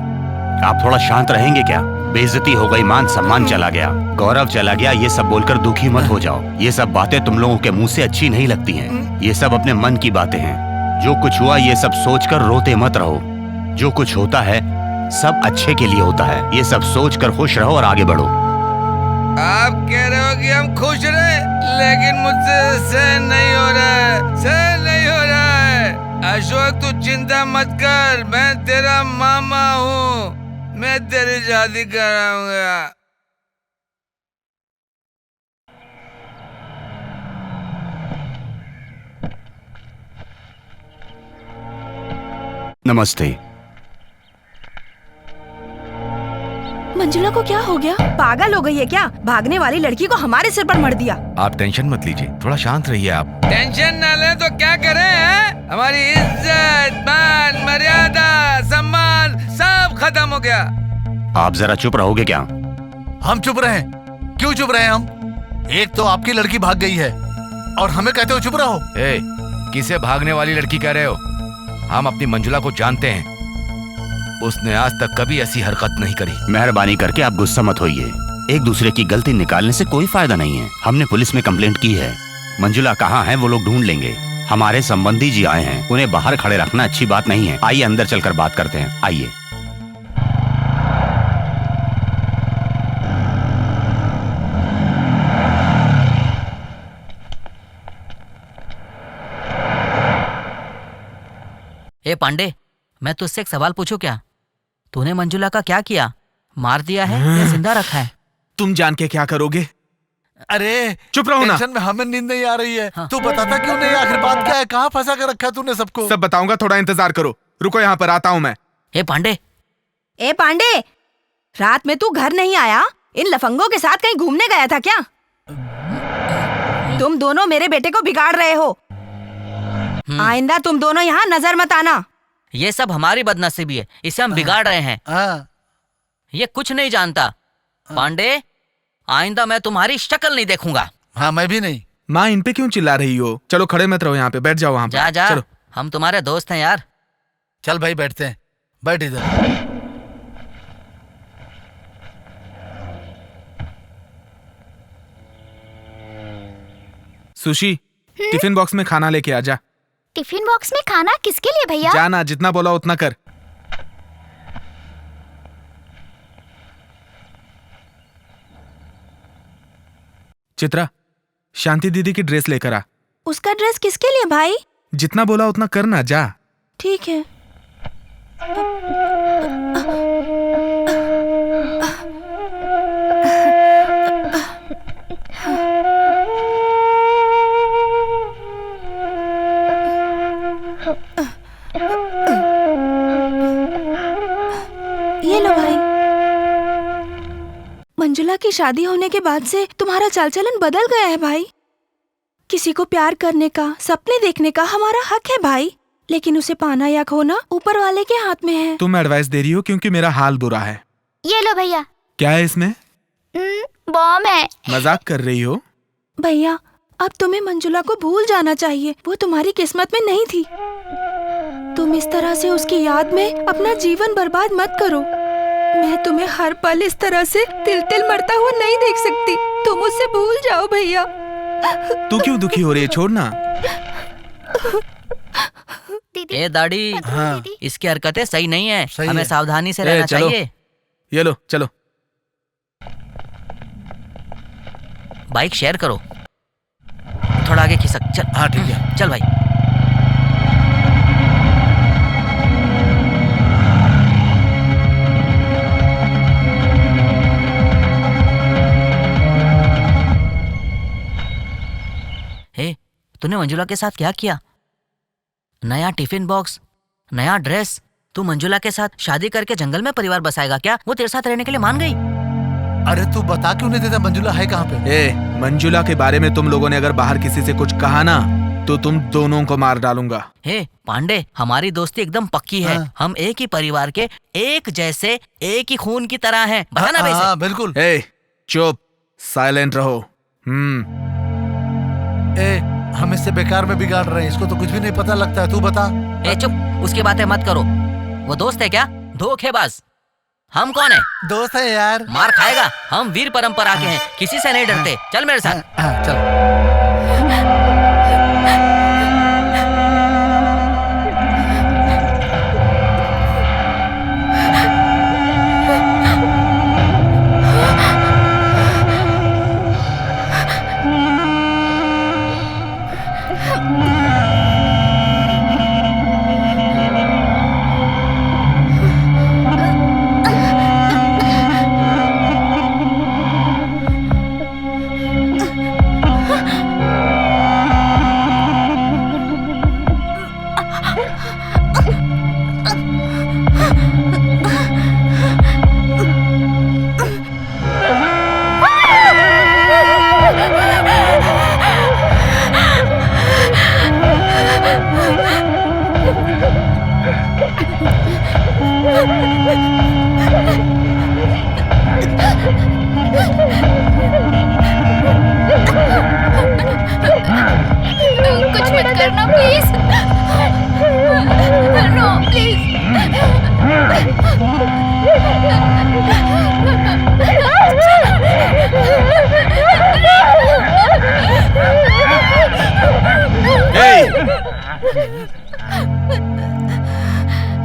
Speaker 1: आप थोड़ा शांत रहेंगे क्या? बेइज्जती हो गई, मान सम्मान चला गया, गौरव चला गया, ये सब बोलकर दुखी मत हो जाओ। ये सब बातें तुम लोगों के मुंह से अच्छी नहीं लगती हैं। ये सब अपने मन की बातें हैं। जो कुछ हुआ ये सब सोचकर रोते मत रहो। जो कुछ होता है सब अच्छे के लिए होता है। ये सब सोचकर खुश रहो और आगे बढ़ो।
Speaker 4: आप कह रहे हो कि हम खुश रहे, लेकिन मुझसे सहन नहीं हो रहा है, सहन नहीं हो रहा है। अशोक तू चिंता मत कर, मैं तेरा मामा हूँ, मैं तेरी शादी कराऊंगा।
Speaker 1: नमस्ते।
Speaker 11: मंजुला को क्या हो गया? पागल हो गई है क्या? भागने वाली लड़की को हमारे सिर पर मर दिया।
Speaker 4: आप टेंशन मत लीजिए, थोड़ा शांत रहिए आप। टेंशन न ले तो क्या करें हैं? हमारी इज्जत, मान, मर्यादा, सम्मान सब खत्म हो गया।
Speaker 1: आप जरा चुप रहोगे क्या?
Speaker 8: हम चुप रहे? क्यों चुप रहे हम? एक तो आपकी लड़की भाग गई है और हमें कहते हो चुप रहो।
Speaker 4: ए, किसे भागने वाली लड़की कह रहे हो? हम अपनी मंजुला को जानते हैं, उसने आज तक कभी ऐसी हरकत नहीं करी।
Speaker 1: मेहरबानी करके आप गुस्सा मत होइए। एक दूसरे की गलती निकालने से कोई फायदा नहीं है। हमने पुलिस में कंप्लेंट की है। मंजुला कहाँ है वो लोग ढूंढ लेंगे। हमारे संबंधी जी आए हैं, उन्हें बाहर खड़े रखना अच्छी बात नहीं है। आइए अंदर चलकर बात करते हैं, आइए।
Speaker 3: ए पांडे, मैं तुझसे एक सवाल पूछूं क्या? तूने मंजुला का क्या किया? मार दिया है या जिंदा रखा है?
Speaker 9: तुम जान के क्या करोगे?
Speaker 8: अरे
Speaker 9: चुप रहो ना।
Speaker 8: टेंशन में हमें नींद नहीं आ रही है।
Speaker 3: हाँ।
Speaker 8: तू बताता क्यों नहीं? आखिर बात क्या है? कहाँ फंसा कर रखा है तूने सबको?
Speaker 9: सब बताऊंगा, थोड़ा इंतजार करो। रुको, यहाँ पर आता हूँ मैं।
Speaker 3: हे पांडे,
Speaker 11: ए पांडे, रात में तू घर नहीं आया? इन लफंगों के साथ कहीं घूमने गया था क्या? तुम दोनों मेरे बेटे को बिगाड़ रहे हो। आइंदा तुम दोनों यहाँ नजर मत आना।
Speaker 3: ये सब हमारी बदनसीबी है, इसे हम बिगाड़ रहे हैं।
Speaker 8: हाँ।
Speaker 3: ये कुछ नहीं जानता। पांडे, आइंदा मैं तुम्हारी शक्ल नहीं देखूंगा।
Speaker 8: हाँ, मैं भी नहीं।
Speaker 9: माँ, इन पे क्यों चिल्ला रही हो? चलो खड़े मत रहो, यहाँ पे बैठ जाओ। वहाँ
Speaker 3: जा
Speaker 9: पे
Speaker 3: जा,
Speaker 9: चलो।
Speaker 3: हम तुम्हारे दोस्त हैं यार।
Speaker 8: चल भाई बैठते हैं। बैठ इधर।
Speaker 9: सुशी, टिफिन बॉक्स में खाना लेके आ जा।
Speaker 7: टिफिन बॉक्स में खाना किसके लिए भैया?
Speaker 9: जाना, जितना बोला उतना कर। चित्रा, शांति दीदी की ड्रेस लेकर आ।
Speaker 11: उसका ड्रेस किसके लिए भाई?
Speaker 9: जितना बोला उतना करना, जा।
Speaker 11: ठीक है। ये लो भाई। मंजुला की शादी होने के बाद से तुम्हारा चाल चलन बदल गया है भाई। किसी को प्यार करने का, सपने देखने का हमारा हक है भाई, लेकिन उसे पाना या खोना ऊपर वाले के हाथ में है।
Speaker 9: तुम एडवाइस दे रही हो क्योंकि मेरा हाल बुरा है।
Speaker 7: ये लो भैया।
Speaker 9: क्या है इसमें?
Speaker 7: बॉम्ब है।
Speaker 9: मजाक कर रही हो?
Speaker 11: भैया, अब तुम्हें मंजुला को भूल जाना चाहिए। वो तुम्हारी किस्मत में नहीं थी। तुम इस तरह से उसकी याद में अपना जीवन बर्बाद मत करो। मैं तुम्हें हर पल इस तरह से तिल तिल मरता हुआ नहीं देख सकती। तुम उसे भूल जाओ भैया।
Speaker 9: तू क्यों दुखी हो रही है? छोड़ ना।
Speaker 3: ए दाढ़ी,
Speaker 8: हाँ।
Speaker 3: इसकी हरकतें सही नहीं है।
Speaker 8: सही
Speaker 3: हमें
Speaker 8: है।
Speaker 3: सावधानी से रहना
Speaker 9: चलो।
Speaker 3: चाहिए।
Speaker 9: ये लो, चलो।
Speaker 3: बाइक शेयर करो। थोड़ा आगे खिसक। चल।
Speaker 8: हाँ ठीक है।
Speaker 3: चल भाई। हे, तूने मंजुला के साथ क्या किया? नया टिफिन बॉक्स, नया ड्रेस। तू मंजुला के साथ शादी करके जंगल में परिवार बसाएगा क्या? वो तेरे साथ रहने के लिए मान गई।
Speaker 8: अरे तू बता क्यों नहीं देता? मंजुला है कहाँ पे?
Speaker 9: ए, मंजुला के बारे में तुम लोगों ने अगर बाहर किसी से कुछ कहा ना तो तुम दोनों को मार डालूंगा।
Speaker 3: हे पांडे, हमारी दोस्ती एकदम पक्की है।
Speaker 8: हाँ।
Speaker 3: हम एक ही परिवार के, एक जैसे, एक ही खून की तरह हैं। बता ना वैसे।
Speaker 8: हाँ बिल्कुल।
Speaker 9: ए, चुप, साइलेंट रहो।
Speaker 8: ए, हम इससे बेकार में बिगाड़ रहे हैं। इसको तो कुछ भी नहीं पता लगता है। तू बता।
Speaker 3: ए चुप, उसकी बातें मत करो। वो दोस्त है क्या? धोखेबाज। हम कौन है?
Speaker 8: दोस्त है यार।
Speaker 3: मार खाएगा। हम वीर परंपरा के हैं, किसी से नहीं डरते। चल मेरे साथ।
Speaker 8: हाँ, चल।
Speaker 7: कुछ मत करना प्लीज। No please.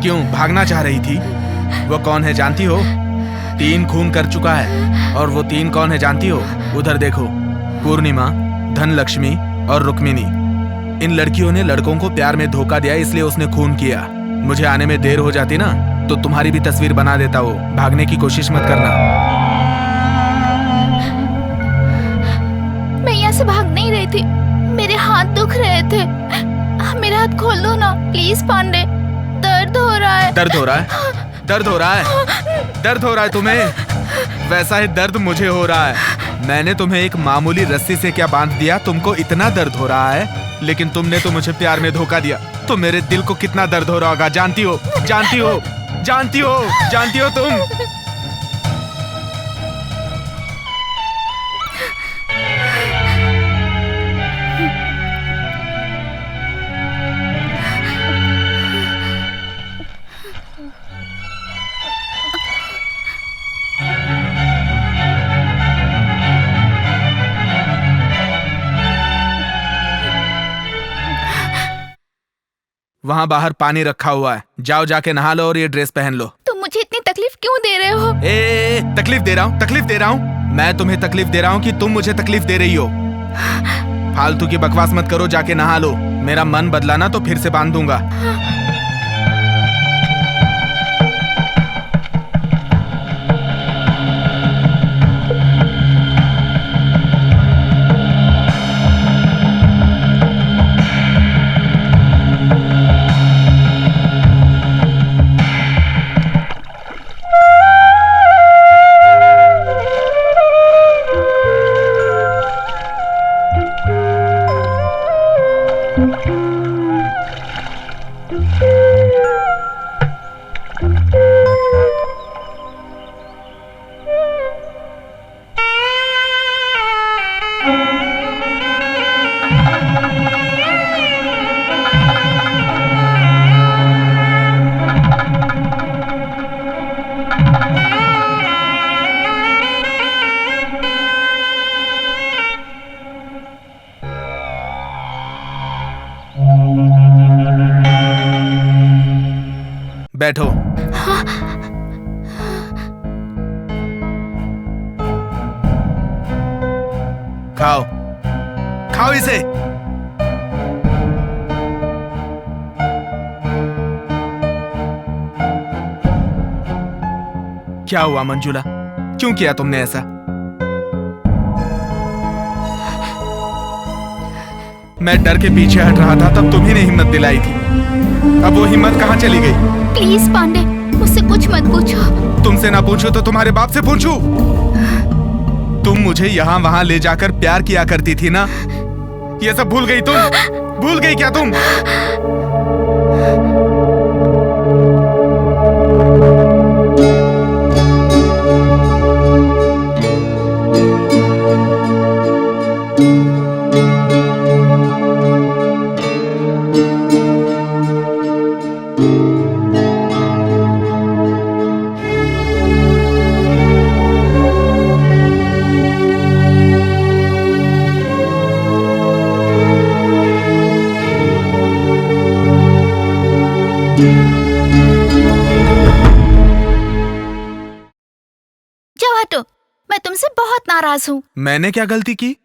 Speaker 9: क्यों भागना चाह रही थी? वो कौन है जानती हो? 3 खून कर चुका है। और वो 3 कौन है जानती हो? उधर देखो, पूर्णिमा, धनलक्ष्मी और रुक्मिणी। इन लड़कियों ने लड़कों को प्यार में धोखा दिया, इसलिए उसने खून किया। मुझे आने में देर हो जाती ना तो तुम्हारी भी तस्वीर बना देता वो। भागने की कोशिश मत करना।
Speaker 7: थी, मेरे हाथ दुख रहे थे। मेरे हाथ खोल दो ना प्लीज पांडे, दर्द हो रहा है।
Speaker 9: दर्द हो रहा है? दर्द हो रहा है? दर्द हो रहा है तुम्हें? वैसा ही दर्द मुझे हो रहा है। मैंने तुम्हें एक मामूली रस्सी से क्या बांध दिया, तुमको इतना दर्द हो रहा है? लेकिन तुमने तो मुझे प्यार में धोखा दिया, तो मेरे दिल को कितना दर्द हो रहा होगा जानती हो? जानती हो? जानती हो? जानती हो तुम? वहाँ बाहर पानी रखा हुआ है, जाओ जाके नहा लो और ये ड्रेस पहन लो।
Speaker 7: तुम मुझे इतनी तकलीफ क्यों दे रहे हो?
Speaker 9: तकलीफ दे रहा हूँ? तकलीफ दे रहा हूँ? मैं तुम्हें तकलीफ दे रहा हूँ कि तुम मुझे तकलीफ दे रही हो? फालतू की बकवास मत करो, जाके नहा लो। मेरा मन बदला ना तो फिर से बांध दूंगा। बैठो। खाओ, खाओ इसे। क्या हुआ मंजुला, क्यों किया तुमने ऐसा? मैं डर के पीछे हट रहा था, तब तुम्ही ने हिम्मत दिलाई थी। अब वो हिम्मत कहाँ चली गई?
Speaker 7: प्लीज पांडे, मुझसे कुछ मत पूछो।
Speaker 9: तुमसे ना पूछूं तो तुम्हारे बाप से पूछूं? तुम मुझे यहाँ वहाँ ले जाकर प्यार किया करती थी ना, ये सब भूल गई तुम? भूल गई क्या तुम?
Speaker 7: जाओ हटो, मैं तुमसे बहुत नाराज हूँ।
Speaker 9: मैंने क्या गलती की?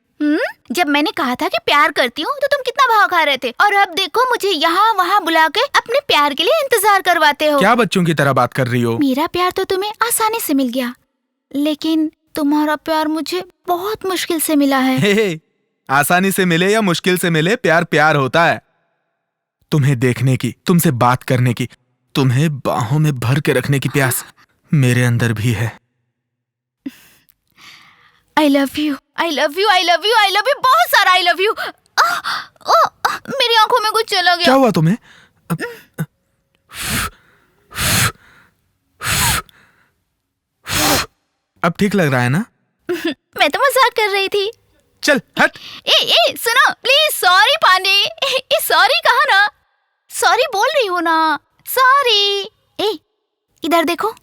Speaker 7: जब मैंने कहा था कि प्यार करती हूँ तो तुम कितना भाव खा रहे थे, और अब देखो मुझे यहाँ वहाँ बुला के अपने प्यार के लिए इंतजार करवाते हो।
Speaker 9: क्या बच्चों की तरह बात कर रही हो?
Speaker 7: मेरा प्यार तो तुम्हें आसानी से मिल गया, लेकिन तुम्हारा प्यार मुझे बहुत मुश्किल से मिला है।
Speaker 9: हे, आसानी से मिले या मुश्किल से मिले, प्यार प्यार होता है। तुम्हें देखने की, तुमसे बात करने की, तुम्हें बाहों में भर के रखने की प्यास मेरे अंदर भी है।
Speaker 7: I love you, I love you, I love you, I love you, बहुत सारा I love you। मेरी आंखों में कुछ चला गया।
Speaker 9: क्या हुआ तुम्हें? अब ठीक लग रहा है ना?
Speaker 7: मैं तो मजाक कर रही थी।
Speaker 9: चल हट।
Speaker 7: ए सुनो प्लीज। सॉरी पांडे। ए सॉरी कहा ना? सॉरी बोल रही हो ना? सॉरी। ए इधर देखो।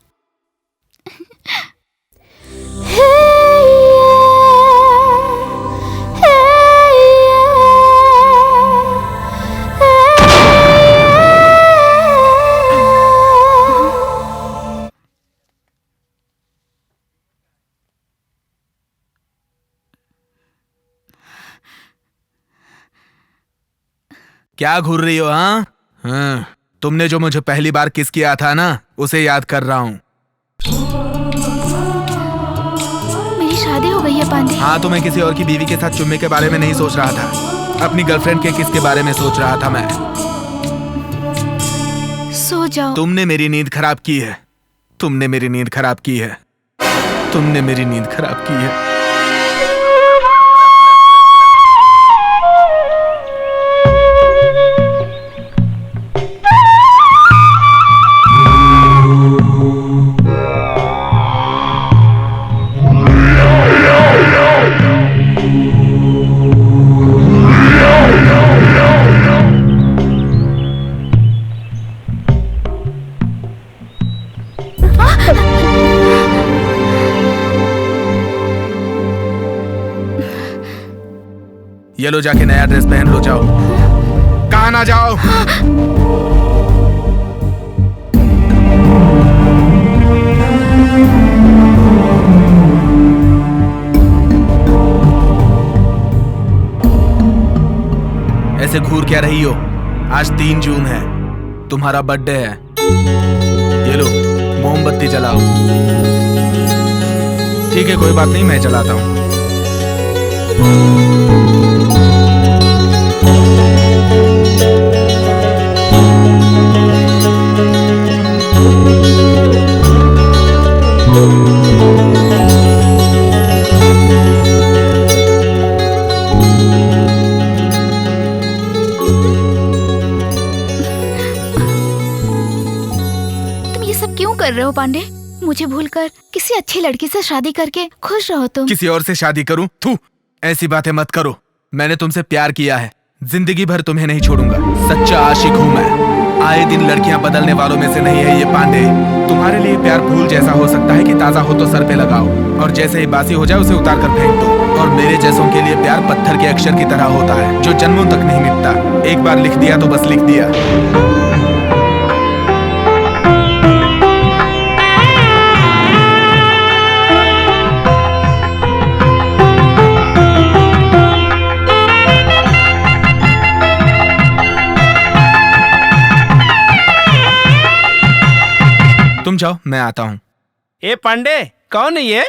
Speaker 9: क्या घूर रही हो? हाँ, तुमने जो मुझे पहली बार किस किया था ना, उसे याद कर रहा हूँ।
Speaker 7: मेरी शादी हो गई है पांडे?
Speaker 9: हाँ, तो मैं किसी और की बीवी के साथ चुम्मे के बारे में नहीं सोच रहा था, अपनी गर्लफ्रेंड के किस के बारे में सोच रहा था मैं।
Speaker 7: सो जाओ।
Speaker 9: तुमने मेरी नींद खराब की है, तुमने मेरी नींद खराब की है, तुमने मेरी नींद खराब की है। ये लो, जाके नया ड्रेस पहन लो, जाओ। कहाँ ना जाओ। ऐसे घूर क्या रही हो? आज 3 जून है, तुम्हारा बर्थडे है। ये लो, मोमबत्ती जलाओ। ठीक है, कोई बात नहीं, मैं जलाता हूँ।
Speaker 7: तुम ये सब क्यों कर रहे हो पांडे? मुझे भूलकर किसी अच्छी लड़की से शादी करके खुश रहो तुम।
Speaker 9: किसी और से शादी करूं? थू, ऐसी बातें मत करो। मैंने तुमसे प्यार किया है, जिंदगी भर तुम्हें नहीं छोड़ूंगा। सच्चा आशिक हूं मैं। आए दिन लड़कियां बदलने वालों में से नहीं है ये पांडे। तुम्हारे लिए प्यार फूल जैसा हो सकता है कि ताजा हो तो सर पे लगाओ और जैसे ही बासी हो जाए उसे उतार कर फेंक दो। और मेरे जैसों के लिए प्यार पत्थर के अक्षर की तरह होता है, जो जन्मों तक नहीं मिटता। एक बार लिख दिया तो बस लिख दिया। तुम जाओ, मैं आता हूँ।
Speaker 10: ए पांडे, कौन है ये?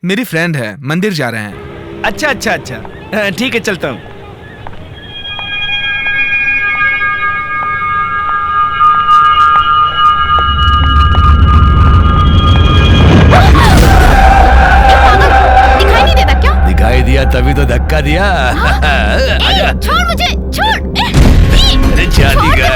Speaker 9: मेरी फ्रेंड है, मंदिर जा रहे हैं।
Speaker 10: अच्छा अच्छा अच्छा, ठीक है, चलता हूँ।
Speaker 7: दिखाई नहीं देता क्या?
Speaker 8: दिखाई दिया तभी तो धक्का दिया।
Speaker 7: ए, छोड़ मुझे, छोड़।
Speaker 8: अरे शादी का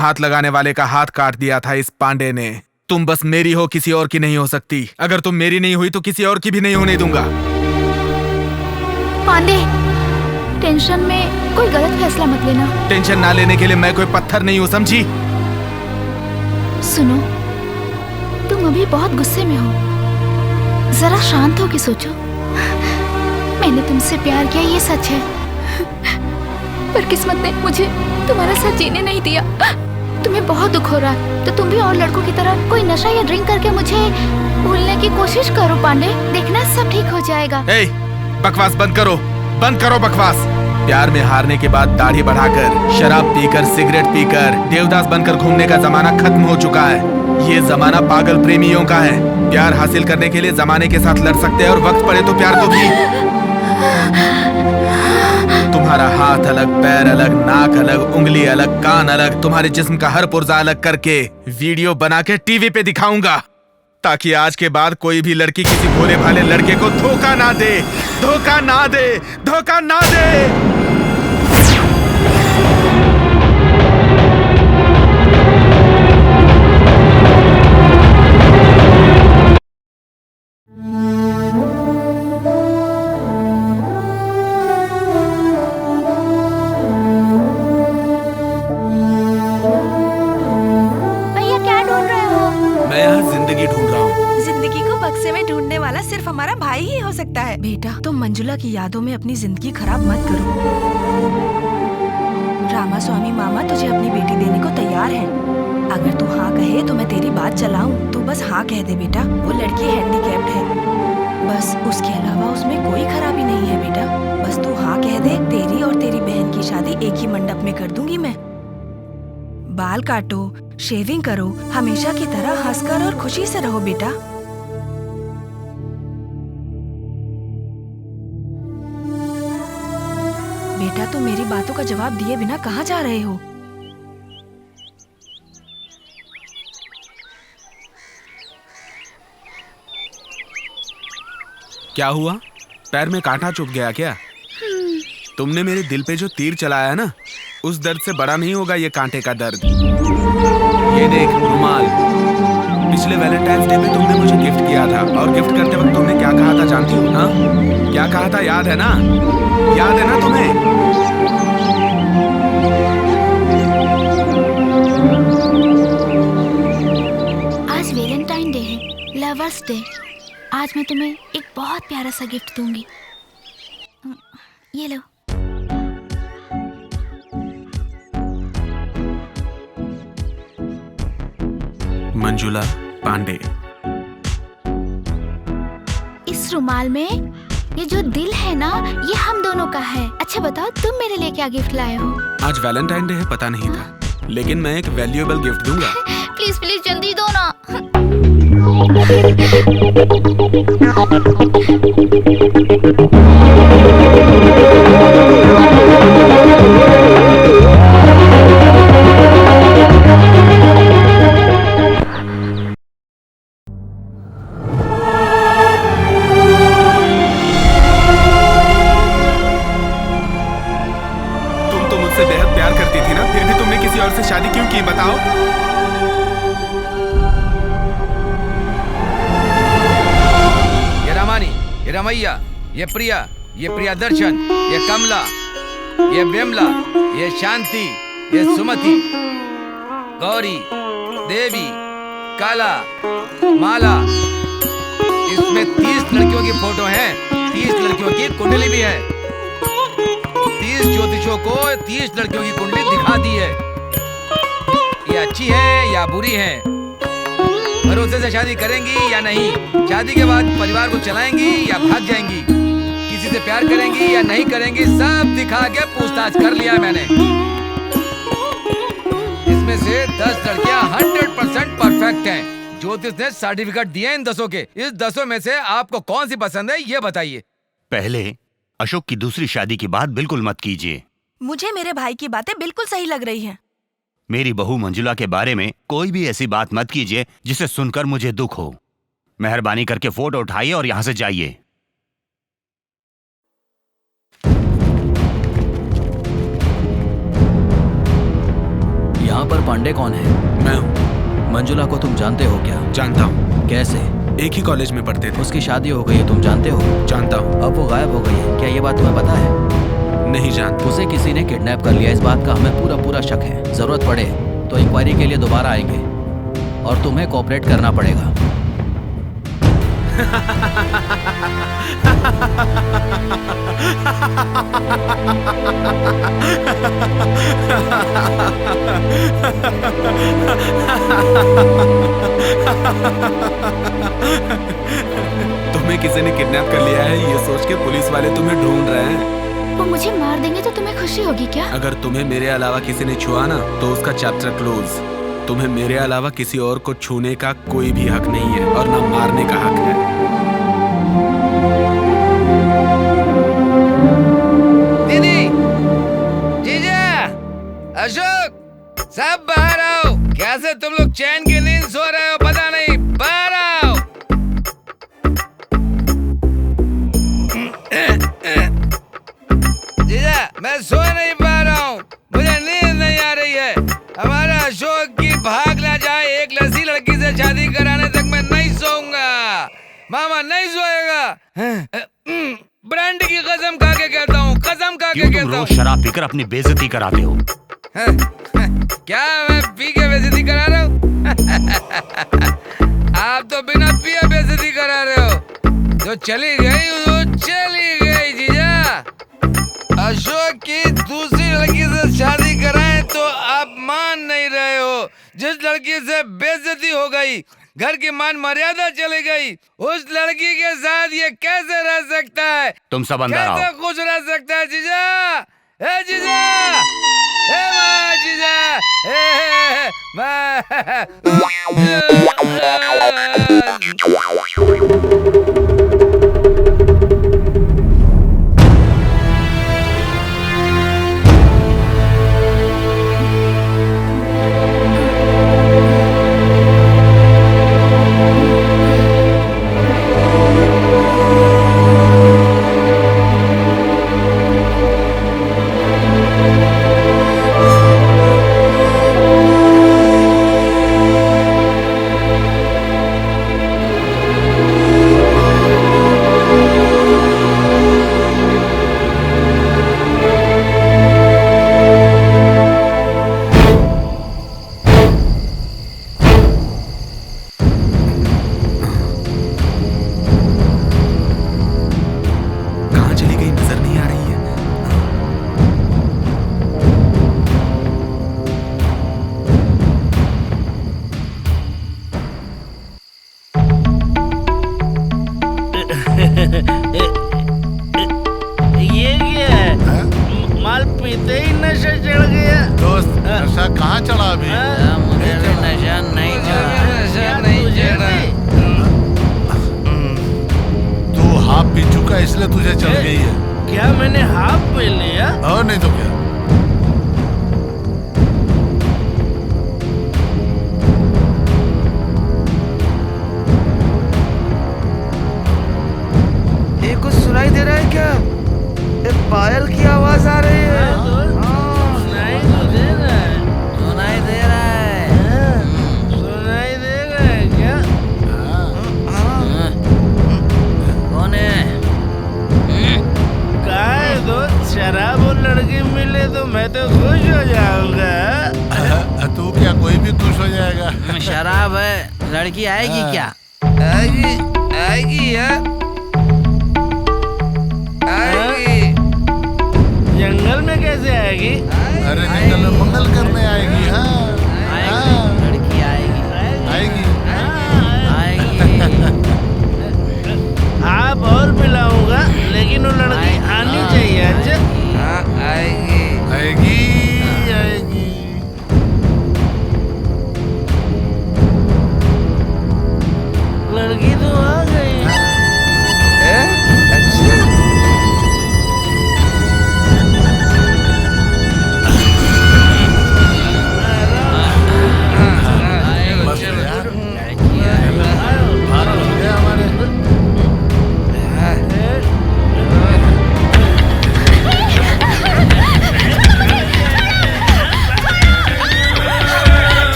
Speaker 9: हाथ लगाने वाले का हाथ काट दिया था इस पांडे ने। तुम बस मेरी हो, किसी और की नहीं हो सकती। अगर तुम मेरी नहीं हुई तो किसी और की भी नहीं होने दूंगा।
Speaker 7: पांडे, टेंशन में कोई गलत फैसला मत लेना।
Speaker 9: टेंशन ना लेने के लिए मैं कोई पत्थर नहीं हूँ, समझी?
Speaker 7: सुनो, तुम अभी बहुत गुस्से में हो, जरा शांत हो के सोचो। मैंने तुमसे प्यार किया, ये सच है, पर किस्मत ने मुझे तुम्हारा साथ जीने नहीं दिया। तुम्हें बहुत दुख हो रहा है तो तुम भी और लड़कों की तरह कोई नशा या ड्रिंक करके मुझे भूलने की कोशिश करो पांडे, देखना सब ठीक हो जाएगा।
Speaker 9: ए, बकवास बंद करो, बंद करो बकवास। प्यार में हारने के बाद दाढ़ी बढ़ाकर, शराब पीकर, सिगरेट पीकर, देवदास बनकर घूमने का जमाना खत्म हो चुका है। ये जमाना पागल प्रेमियों का है। प्यार हासिल करने के लिए जमाने के साथ लड़ सकते हैं और वक्त पड़े तो प्यार को भी। तुम्हारा हाथ अलग, पैर अलग, नाक अलग, उंगली अलग, कान अलग, तुम्हारे जिस्म का हर पुर्जा अलग करके वीडियो बना के टीवी पे दिखाऊंगा, ताकि आज के बाद कोई भी लड़की किसी भोले भाले लड़के को धोखा ना दे, धोखा ना दे, धोखा ना दे।
Speaker 11: सिर्फ हमारा भाई ही हो सकता है। बेटा, तुम मंजुला की यादों में अपनी जिंदगी खराब मत करो। रामास्वामी मामा तुझे अपनी बेटी देने को तैयार है। अगर तू हाँ कहे तो मैं तेरी बात चलाऊं। तू बस हाँ कह दे बेटा। वो लड़की हैंडीकैप्ड है, बस उसके अलावा उसमें कोई खराबी नहीं है बेटा। बस तू हाँ कह दे, तेरी और तेरी बहन की शादी एक ही मंडप में कर दूंगी मैं। बाल काटो, शेविंग करो, हमेशा की तरह हंसकर और खुशी से रहो बेटा। बेटा, तुम मेरी बातों का जवाब दिए बिना कहाँ जा रहे हो?
Speaker 9: क्या हुआ? पैर में कांटा चुभ गया क्या? तुमने मेरे दिल पे जो तीर चलाया ना, उस दर्द से बड़ा नहीं होगा ये कांटे का दर्द। ये देख रुमाल, पिछले वैलेंटाइंस डे पे तुमने मुझे गिफ्ट किया था, और गिफ्ट करते वक्त तुमने क्या कहा था जानती हो ना? क्या कहा था याद है ना? याद है ना तुम्हें?
Speaker 7: आज वैलेंटाइन डे है, लवर्स डे। आज मैं तुम्हें एक बहुत प्यारा सा गिफ्ट दूंगी। ये लो।
Speaker 9: मंजुला पांडे।
Speaker 7: इस रुमाल में ये जो दिल है ना, ये हम दोनों का है। अच्छा बताओ, तुम मेरे लिए क्या गिफ्ट लाए हो?
Speaker 9: आज वैलेंटाइन डे है, पता नहीं था, लेकिन मैं एक वैल्यूएबल गिफ्ट दूंगा।
Speaker 7: प्लीज प्लीज जल्दी दो ना।
Speaker 9: बेहद प्यार करती थी ना, फिर भी तुमने किसी और से शादी क्यों की बताओ?
Speaker 4: ये रामानी, ये रमैया, ये प्रिया, ये प्रियादर्शन, ये कमला, ये बिमला, ये शांति, ये सुमति, गौरी, देवी, काला, माला। इसमें 30 लड़कियों की फोटो हैं, 30 लड़कियों की कुंडली भी है। 30 ज्योतिषों को 30 लड़कियों की कुंडली दिखा दी है। ये अच्छी है या बुरी है, भरोसे से शादी करेंगी या नहीं, शादी के बाद परिवार को चलाएंगी या भाग जाएंगी, किसी से प्यार करेंगी या नहीं करेंगी, सब दिखा के पूछताछ कर लिया मैंने। इसमें से 10 लड़कियां 100% परफेक्ट हैं। ज्योतिष ने सर्टिफिकेट दिए इन 10 के। इस 10 में से आपको कौन सी पसंद है ये बताइए।
Speaker 1: पहले अशोक की दूसरी शादी की बात बिल्कुल मत कीजिए।
Speaker 11: मुझे मेरे भाई की बातें बिल्कुल सही लग रही हैं।
Speaker 1: मेरी बहू मंजुला के बारे में कोई भी ऐसी बात मत कीजिए जिसे सुनकर मुझे दुख हो। मेहरबानी करके फोटो उठाइए और यहां से जाइए।
Speaker 3: यहाँ पर पांडे कौन है?
Speaker 12: मैं हूँ।
Speaker 3: मंजुला को तुम जानते हो क्या?
Speaker 12: जानता हूँ।
Speaker 3: कैसे?
Speaker 12: एक ही कॉलेज में पढ़ते थे।
Speaker 3: उसकी शादी हो गई है, तुम जानते हो?
Speaker 12: जानता हूँ।
Speaker 3: अब वो गायब हो गई है, क्या ये बात तुम्हें पता है?
Speaker 12: नहीं जानता।
Speaker 3: उसे किसी ने किडनैप कर लिया, इस बात का हमें पूरा पूरा शक है। जरूरत पड़े तो इंक्वायरी के लिए दोबारा आएंगे और तुम्हें कोऑपरेट करना पड़ेगा।
Speaker 12: तुम्हें किसी ने किडनैप कर लिया है ये सोच के पुलिस वाले तुम्हें ढूंढ रहे हैं।
Speaker 7: वो मुझे मार देंगे तो तुम्हें खुशी होगी क्या?
Speaker 12: अगर तुम्हें मेरे अलावा किसी ने छुआ ना तो उसका चैप्टर क्लोज। तुम्हें मेरे अलावा किसी और को छूने का कोई भी हक नहीं है और ना मारने का हक है।
Speaker 4: दीदी, जीजा, अशोक, सब बाहर आओ। कैसे तुम लोग चैन की नींद सो रहे हो पता नहीं, बाहर आओ। जीजा, मैं सो नहीं पा रहा हूँ, मुझे नींद नहीं आ रही है। हमारा अशोक की भाग ना जाए, एक लड़की से शादी कराने तक मैं नहीं सोऊंगा। मामा नहीं सोएगा। ब्रांड की कसम खा के कहता हूँ, कसम खा के
Speaker 1: क्यों
Speaker 4: कहता
Speaker 1: तुम
Speaker 4: हूँ।
Speaker 1: रोज शराब पीकर अपनी बेइज्जती कराते हो?
Speaker 4: क्या मैं पी के बेइज्जती करा रहा हूँ? आप तो बिना पिए बेइज्जती करा रहे हो। जो चली गई वो चली गई जीजा। अशोक की दूसरी लड़की से शादी कराएं तो आप मान नहीं रहे हो। जिस लड़की से बेइज्जती हो गई, घर की मान मर्यादा चली गई, उस लड़की के साथ ये कैसे रह सकता है?
Speaker 1: तुम सब अंदर आओ।
Speaker 4: कैसे खुश रह सकता है जीजा? ए जीजा, ए माँ जीजा, ए
Speaker 10: ये क्या है? माल पीते ही नशा चढ़ गया।
Speaker 2: दोस्त, नशा कहाँ चढ़ा अभी?
Speaker 3: मुझे भी नशा नहीं चढ़ा।
Speaker 2: तू हाफ पी चुका है इसलिए तुझे चढ़ गई है।
Speaker 10: क्या मैंने हाफ पी लिया?
Speaker 2: और नहीं तो क्या।
Speaker 4: ये कुछ सुनाई दे रहा है क्या? ये पायल की आवाज आ रही है।
Speaker 10: सुनाई तो दे रहा है।
Speaker 3: सुनाई दे रहा है।
Speaker 10: सुनाई दे रहा है क्या?
Speaker 3: कौन है?
Speaker 10: कहा है दोस्त, शराब और लड़की मिले तो मैं तो खुश हो जाऊंगा।
Speaker 2: तू क्या, कोई भी खुश हो जाएगा।
Speaker 3: शराब है, लड़की आएगी क्या?
Speaker 4: आएगी, आएगी यार, आएगी।
Speaker 10: जंगल में कैसे आएगी?
Speaker 2: अरे जंगल में मंगल करने आएगी। हाँ,
Speaker 3: लड़की आएगी।
Speaker 2: आएगी।
Speaker 10: आप और पिलाऊंगा, लेकिन वो लड़की आनी चाहिए। अच्छा,
Speaker 4: आएगी,
Speaker 2: आएगी, आएगी।
Speaker 10: लड़की तो आ गई।
Speaker 4: अच्छा,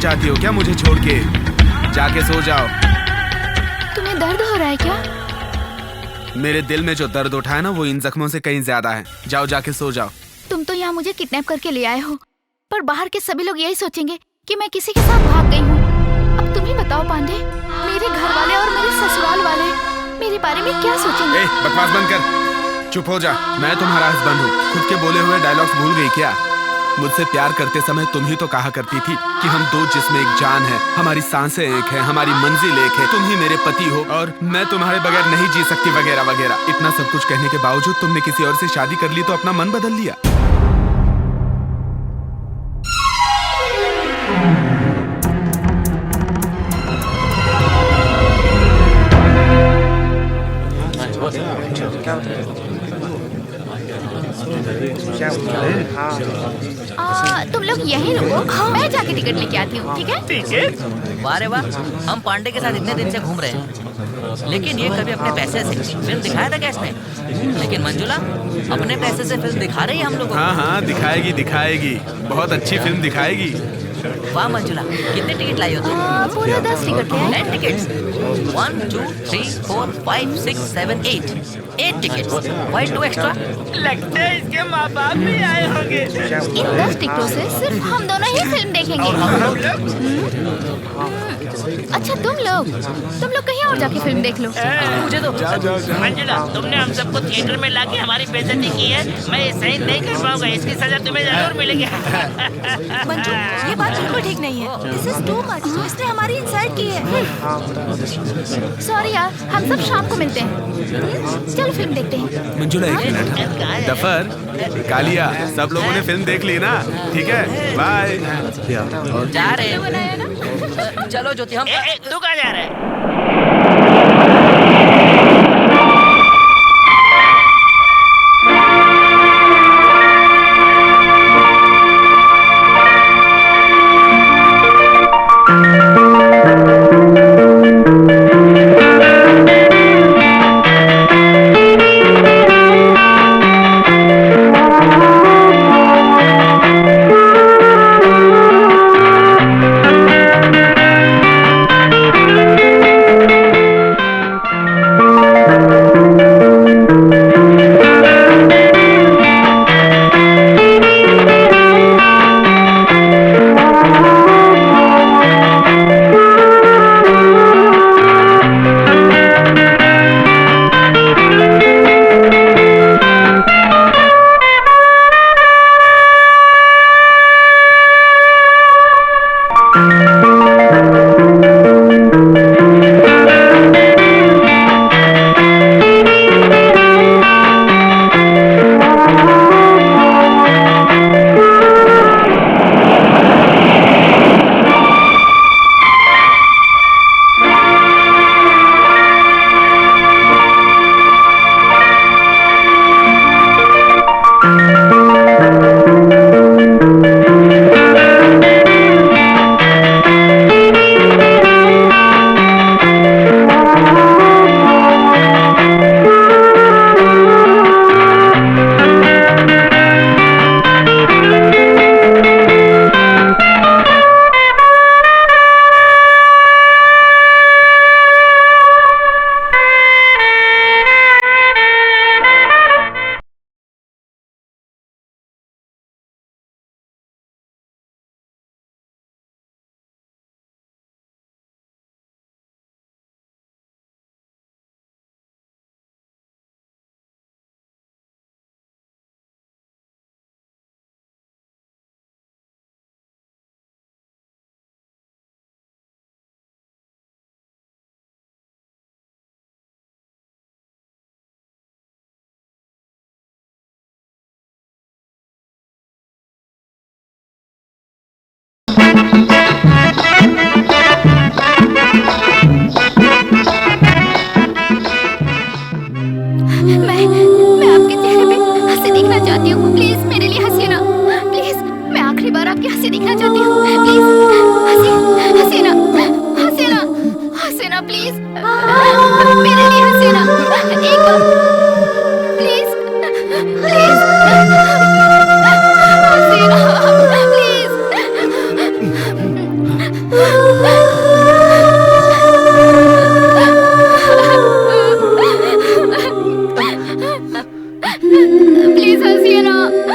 Speaker 12: चाहती हो क्या मुझे छोड़ के? जाके सो जाओ।
Speaker 7: तुम्हें दर्द हो रहा है क्या?
Speaker 12: मेरे दिल में जो दर्द उठा है ना, वो इन जख्मों से कहीं ज्यादा है। जाओ जाके सो जाओ।
Speaker 7: तुम तो यहाँ मुझे किडनैप करके ले आए हो, पर बाहर के सभी लोग यही सोचेंगे कि मैं किसी के साथ भाग गई हूँ। अब तुम ही बताओ पांडे, मेरे घर वाले और मेरे ससुराल वाले मेरे बारे में क्या सोचेंगे?
Speaker 12: बकवास बंद कर, चुप हो जा। मैं तुम्हारा हस्बैंड हूँ। खुद के बोले हुए डायलॉग्स भूल गई क्या? मुझसे प्यार करते समय तुम ही तो कहा करती थी कि हम दो जिस्म एक जान है, हमारी सांसें एक है, हमारी मंजिल एक है, तुम ही मेरे पति हो और मैं तुम्हारे बगैर नहीं जी सकती, वगैरह वगैरह। इतना सब कुछ कहने के बावजूद तुमने किसी और से शादी कर ली तो अपना मन बदल लिया।
Speaker 7: तुम लोग यहीं रुको, मैं जाके टिकट लेके आती हूँ, ठीक है?
Speaker 3: टिकट? वाह रे वाह, हम पांडे के साथ इतने दिन से घूम रहे हैं, लेकिन ये कभी अपने पैसे से फिल्म दिखाया था क्या इसने? लेकिन मंजुला अपने पैसे से फिल्म दिखा रही है हम लोगों को।
Speaker 12: हाँ, दिखाएगी दिखाएगी, बहुत अच्छी फिल्म दिखाएगी।
Speaker 3: वाह मंजुला, कितने टिकट लाई हो तुम?
Speaker 7: पूरे 10 टिकट हैं।
Speaker 3: 10 टिकट्स? 1 2 3 4 5 6 7 8 टिकट्स। Why 2 extra?
Speaker 10: लगता है इसके माँ बाप भी आए होंगे।
Speaker 7: इन 10 टिकटों से सिर्फ हम दोनों ही फिल्म देखेंगे। अच्छा तुम लोग कहीं और जाके फिल्म देख लो।
Speaker 3: मुझे तो
Speaker 10: मंजुला, तुमने हम सबको थिएटर में लाके हमारी बेइज्जती की है। मैं ये सही नहीं कर पाऊंगा, इसकी सजा तुम्हें जरूर मिलेगी।
Speaker 11: मंजू, ये बात बिल्कुल ठीक नहीं है। This is too much. इसने हमारी इंसल्ट की है।
Speaker 7: सॉरी यार, हम सब शाम को मिलते हैं। चलो फिल्म देखते हैं।
Speaker 12: मंजुला एक मिनट। दफर, कालिया, सब लोगों ने फिल्म देख ली ना? ठीक है, बाय।
Speaker 3: जा रहे हैं। चलो ज्योति, हम
Speaker 10: तू कहाँ जा रहा है?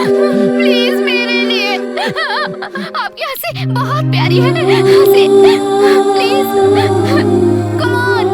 Speaker 7: प्लीज मेरे लिए। आपकी हंसी बहुत प्यारी है। हंसी प्लीज, कम ऑन।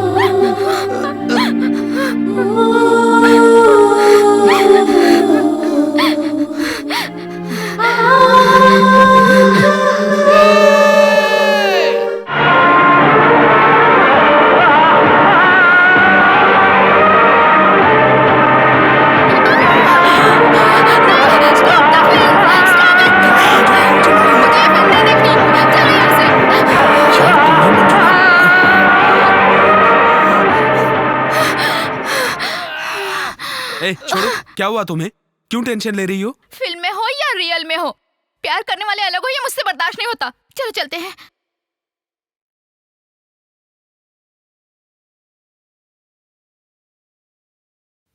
Speaker 12: छोड़ो, क्या हुआ तुम्हें? क्यों टेंशन ले रही हो?
Speaker 7: फिल्म में हो या रियल में हो, प्यार करने वाले अलग हो, ये मुझसे बर्दाश्त नहीं होता। चलो चलते हैं।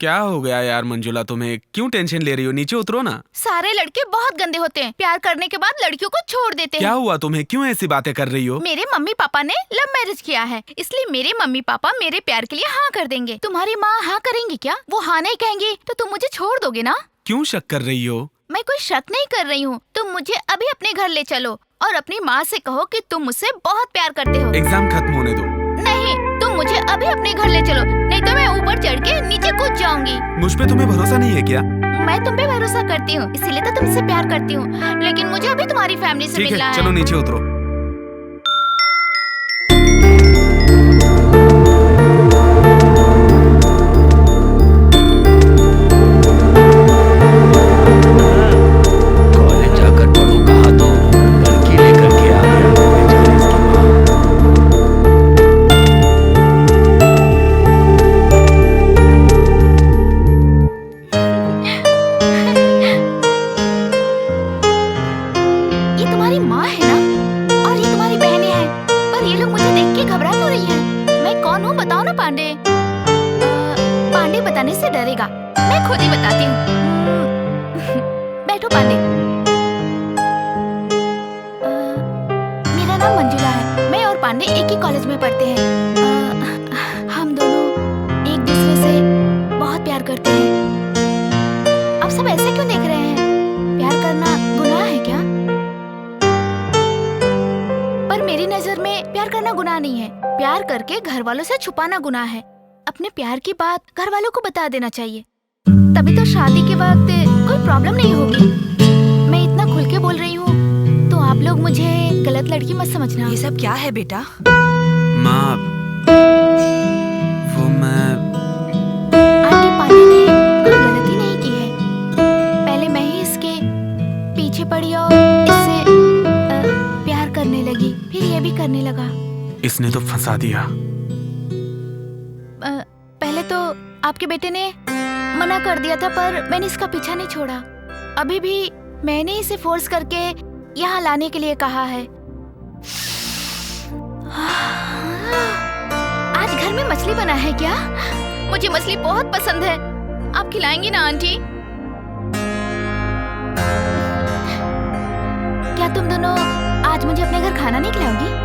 Speaker 12: क्या हो गया यार मंजुला, तुम्हें क्यों टेंशन ले रही हो? नीचे उतरो ना।
Speaker 7: सारे लड़के बहुत गंदे होते हैं, प्यार करने के बाद लड़कियों को छोड़ देते हैं।
Speaker 12: क्या हुआ तुम्हें? क्यों ऐसी बातें कर रही हो?
Speaker 7: मेरे मम्मी पापा ने लव मैरिज किया है, इसलिए मेरे मम्मी पापा मेरे प्यार के लिए हाँ कर देंगे। तुम्हारी माँ हाँ करेंगी क्या? वो हाँ नहीं कहेंगी तो तुम मुझे छोड़ दोगे ना?
Speaker 12: क्यों शक कर रही हो?
Speaker 7: मैं कोई शक नहीं कर रही हूँ। तुम मुझे अभी अपने घर ले चलो और अपनी माँ से कहो कि तुम मुझसे बहुत प्यार करते हो।
Speaker 12: एग्जाम खत्म होने दो।
Speaker 7: नहीं, तुम मुझे अभी अपने घर ले चलो, नहीं तो मैं ऊपर चढ़ के नीचे कूद जाऊंगी।
Speaker 12: मुझ पे तुम्हें भरोसा नहीं है क्या?
Speaker 7: मैं तुम पे भरोसा करती हूँ, इसीलिए तो तुमसे प्यार करती हूँ, लेकिन मुझे अभी तुम्हारी फैमिली से मिलना है।
Speaker 12: चलो नीचे उतरो।
Speaker 3: कॉलेज जाकर पढ़ो कहा तो लड़की लेकर के आ गया।
Speaker 7: ये तुम्हारी माँ है ना, और ये तुम्हारी बहनें हैं, पर ये लोग मुझे देख के घबरा क्यों रही हैं? मैं कौन हूँ बताओ ना पांडे। पांडे बताने से डरेगा, मैं खुद ही बताती हूँ। बैठो पांडे। मेरा नाम मंजुला है, मैं और पांडे एक ही कॉलेज में पढ़ते हैं। हम दोनों एक दूसरे से बहुत प्यार करते हैं। आप सब ऐसे क्यों देख रहे हैं? प्यार करना गुनाह है क्या? पर मेरी नजर में प्यार करना गुनाह नहीं है। प्यार करके घर वालों से छुपाना गुनाह है। अपने प्यार की बात घर वालों को बता देना चाहिए, तभी तो शादी के वक्त कोई प्रॉब्लम नहीं होगी। मैं इतना खुल के बोल रही हूँ तो आप लोग मुझे गलत लड़की मत समझना।
Speaker 11: ये सब क्या है बेटा?
Speaker 12: माँ, वो मैं
Speaker 7: आंटी पांडे ने कोई गलती नहीं की है। पहले मैं ही इसके पीछे पड़ी और इससे प्यार करने लगी, फिर ये भी करने लगा।
Speaker 12: इसने तो फंसा दिया।
Speaker 7: पहले तो आपके बेटे ने मना कर दिया था, पर मैंने इसका पीछा नहीं छोड़ा। अभी भी मैंने इसे फोर्स करके यहाँ लाने के लिए कहा है। आज घर में मछली बना है क्या? मुझे मछली बहुत पसंद है। आप खिलाएंगी ना आंटी? क्या तुम दोनों आज मुझे अपने घर खाना नहीं खिलाओगी?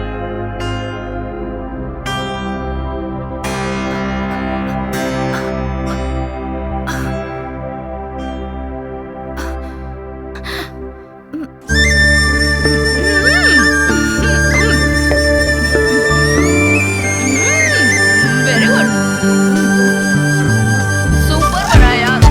Speaker 7: वेरी गुड, सुपर बना यार।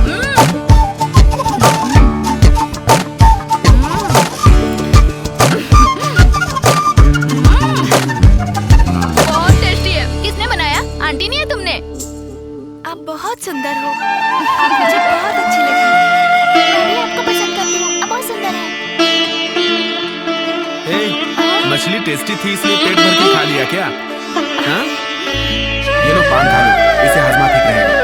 Speaker 7: बहुत टेस्टी है। किसने बनाया? आंटी नहीं है तुमने?
Speaker 11: आप बहुत सुंदर हो, मुझे बहुत अच्छी लगी।
Speaker 7: मैं भी आपको पसंद करती हूँ, आप बहुत सुंदर हैं।
Speaker 12: मछली टेस्टी थी इसलिए पेट भर के खा लिया क्या? हाँ? ये लो पान खा लो, इसे हजमा ठीक रहेगा।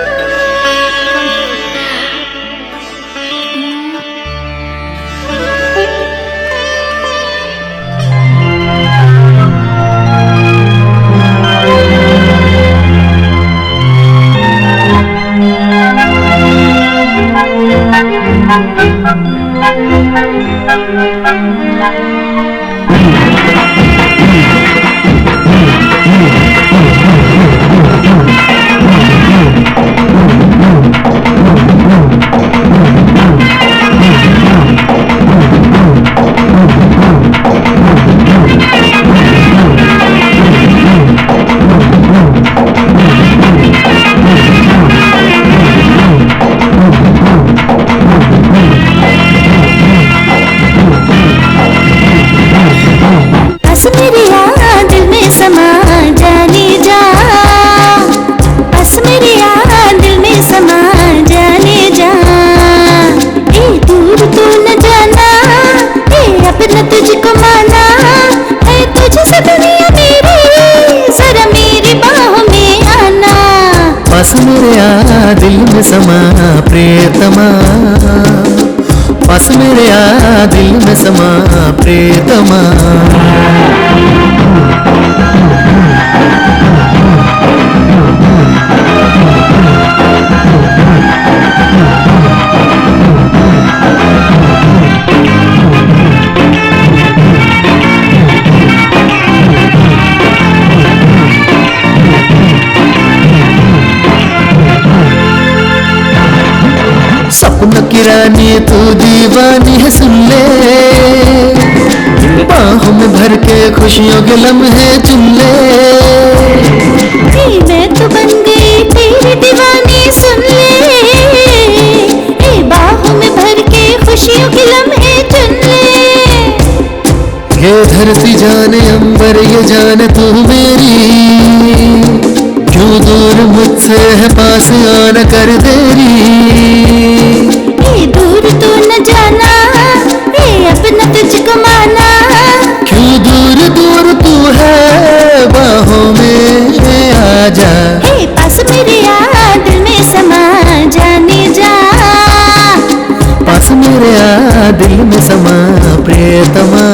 Speaker 5: समा प्रियतमा, पास मेरे आ दिल में समा प्रियतमा। सपन की रानी तू दीवानी है, सुन ले बाहों में भर के खुशियों के लम्हे चुन ले।
Speaker 6: मैं तो बन गई तेरी दीवानी, सुन ले बाहों में भर के खुशियों के लम्हे चुन ले।
Speaker 5: ये धरती जाने अंबर ये जाने तू मेरी, क्यों दूर मुझसे है पास आना कर देरी।
Speaker 6: दूर तू न जाना, अपना तुझको माना,
Speaker 5: क्यों दूर दूर तू है बाहों में आजा।
Speaker 6: पास मेरे आ दिल में समा जाने जा,
Speaker 5: पास मेरे आ दिल में समा प्रियतमा।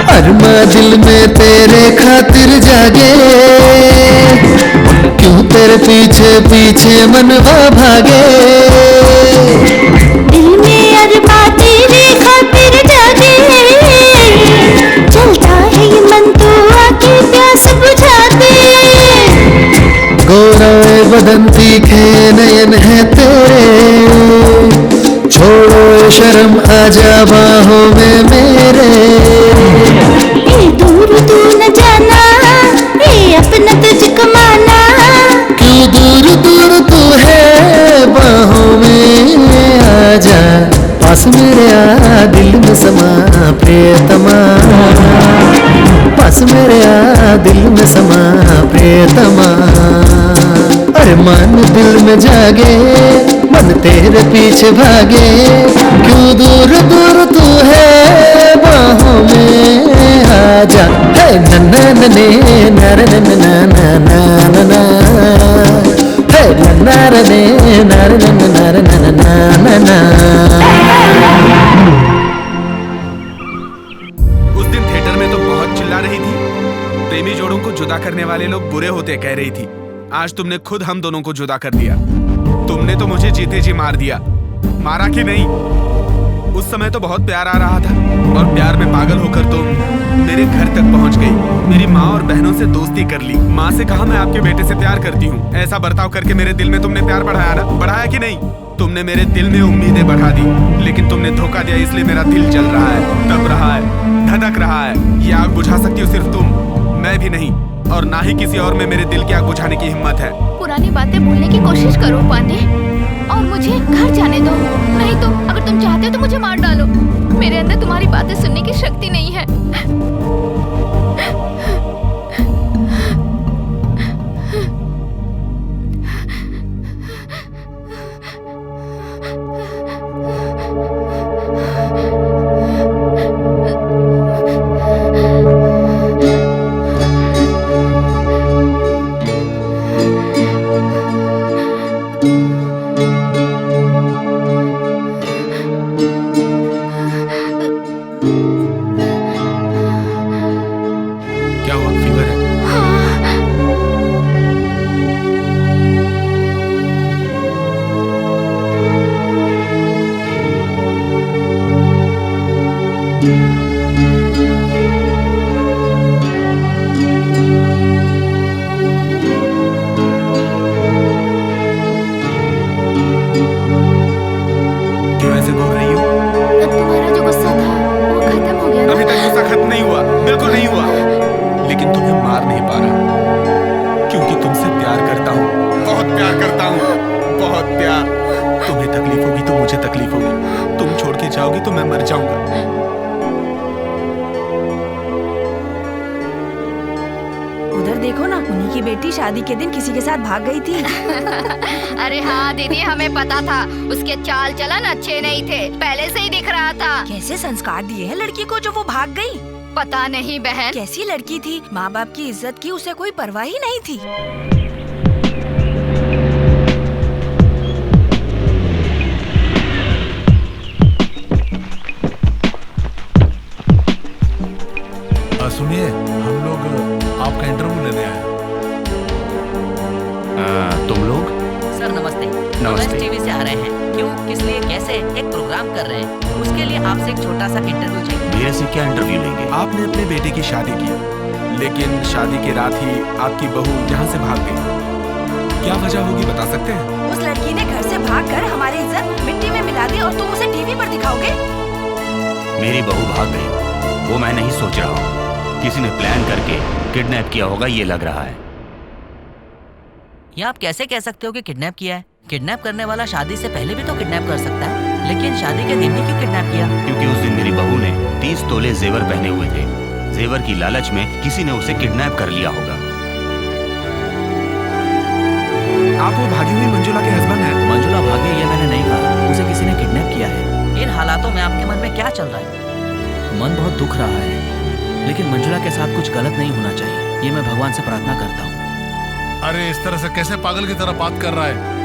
Speaker 5: अरमा दिल में तेरे खातिर जागे, क्यों तेरे पीछे पीछे मनवा भागे।
Speaker 6: दिल में अरमा तेरे खातिर जागे, चलता है ये मन तो आके प्यास बुझा दे।
Speaker 5: गोरा बदन तीखे नयन है तेरे, छोड़ो शर्म आजा बाहों में मेरे।
Speaker 6: दूर तू न जाना, अपना तुझको माना,
Speaker 5: क्यों दूर दूर तू है बाहों में आजा। पास मेरे आ दिल में समा प्रियतमा, पास मेरे आ दिल में समा प्रियतमा। अरे मन दिल में जागे, मन तेरे पीछे भागे, क्यों दूर दूर तू है बाहों में आजा। है नन्ना नने नर नन्ना नन्ना नन्ना, है नन्ना रने नर नन्ना नर नन्ना नन्ना।
Speaker 12: उस दिन थिएटर में तो बहुत चिल्ला रही थी, प्रेमी जोड़ों को जुदा करने वाले लोग बुरे होते कह रही थी। आज तुमने खुद हम दोनों को जुदा कर दिया। तुमने तो मुझे जीते जी मार दिया। मारा कि नहीं? उस समय तो बहुत प्यार आ रहा था, और प्यार में पागल होकर तुम मेरे घर तक पहुंच गई। मेरी माँ और बहनों से दोस्ती कर ली। माँ से कहा मैं आपके बेटे से प्यार करती हूँ। ऐसा बर्ताव करके मेरे दिल में तुमने प्यार बढ़ाया ना? बढ़ाया कि नहीं? तुमने मेरे दिल में उम्मीदें बढ़ा दी, लेकिन तुमने धोखा दिया, इसलिए मेरा दिल जल रहा है, तप रहा है, धधक रहा है। ये आग बुझा सकती हो सिर्फ तुम, मैं भी नहीं, और ना ही किसी और में मेरे दिल की आग बुझाने की हिम्मत है।
Speaker 7: पुरानी बातें भूलने की कोशिश करो पांडे, और मुझे घर जाने दो। नहीं तो अगर तुम चाहते हो तो मुझे मार डालो। मेरे अंदर तुम्हारी बातें सुनने की शक्ति नहीं है।
Speaker 11: देखो ना, उन्हीं की बेटी शादी के दिन किसी के साथ भाग गई थी।
Speaker 6: अरे हाँ दीदी, हमें पता था उसके चाल चलन अच्छे नहीं थे, पहले से ही दिख रहा था।
Speaker 11: कैसे संस्कार दिए हैं लड़की को जो वो भाग गई?
Speaker 6: पता नहीं बहन।
Speaker 11: कैसी लड़की थी, माँ बाप की इज्जत की उसे कोई परवाह ही नहीं थी।
Speaker 2: सुनिए, हम लोग आपका इंटरव्यू लेने आए।
Speaker 1: तुम लोग?
Speaker 3: सर नमस्ते।
Speaker 1: नमस्ते।
Speaker 3: टीवी से आ रहे हैं। क्यों, किस लिए, कैसे? एक प्रोग्राम कर रहे हैं, उसके लिए आपसे एक छोटा सा इंटरव्यू चाहिए।
Speaker 1: मेरे से क्या इंटरव्यू लेंगे?
Speaker 12: आपने अपने बेटे की शादी की, लेकिन शादी की रात ही आपकी बहू यहाँ से भाग गई। क्या वजह होगी बता सकते हैं?
Speaker 11: उस लड़की ने घर से भागकर हमारी इज्जत मिट्टी में मिला दी और तुम उसे टीवी पर दिखाओगे?
Speaker 1: मेरी बहू भाग गई, वो मैं नहीं सोच रहा हूँ। किसी ने प्लान करके किडनैप किया होगा, ये लग रहा है।
Speaker 3: ये आप कैसे कह सकते हो कि किडनैप किया है? किडनैप करने वाला शादी से पहले भी तो किडनैप कर सकता है, लेकिन शादी के दिन ही क्यों किडनैप किया?
Speaker 1: क्योंकि उस दिन मेरी बहू ने 30 तोले जेवर पहने हुए थे। जेवर की लालच में किसी ने उसे किडनैप कर लिया होगा।
Speaker 12: आप वो भागी हुई मंजुला के हस्बैंड हैं?
Speaker 3: मंजुला भागी ये मैंने नहीं कहा, उसे किसी ने किडनैप किया है। इन हालातों में आपके मन में क्या चल रहा है? मन बहुत दुख रहा है, लेकिन मंजुला के साथ कुछ गलत नहीं होना चाहिए, ये मैं भगवान से प्रार्थना करता हूँ।
Speaker 2: अरे इस तरह से कैसे पागल की तरह बात कर रहा है?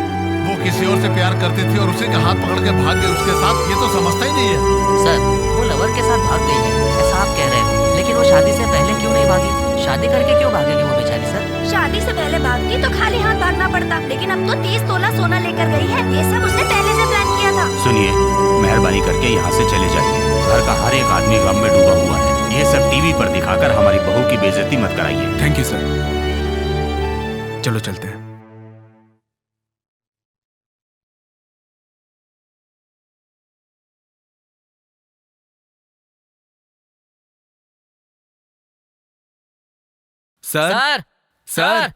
Speaker 2: वो किसी और से प्यार करती थी और उसी का हाथ पकड़ के भाग गई उसके साथ, ये तो समझता ही नहीं है।
Speaker 3: सर, वो लवर के साथ भाग गई है ऐसा आप कह रहे हो, लेकिन वो शादी से पहले क्यों नहीं भागी? शादी करके क्यों भागेगी वो बेचारी? सर,
Speaker 11: शादी से पहले भागती तो खाली हाथ भागना पड़ता, लेकिन अब तो 30 तोला सोना लेकर गई है। ये सब उसने पहले से प्लान किया था।
Speaker 1: सुनिए, मेहरबानी करके यहाँ से चले जाइए। घर का हर एक आदमी गम में डूबा हुआ है। ये सब टीवी पर दिखाकर हमारी बहू की बेइज्जती मत कराइए।
Speaker 12: Thank you sir. चलो चलते हैं। सर,
Speaker 3: सर,
Speaker 12: सर,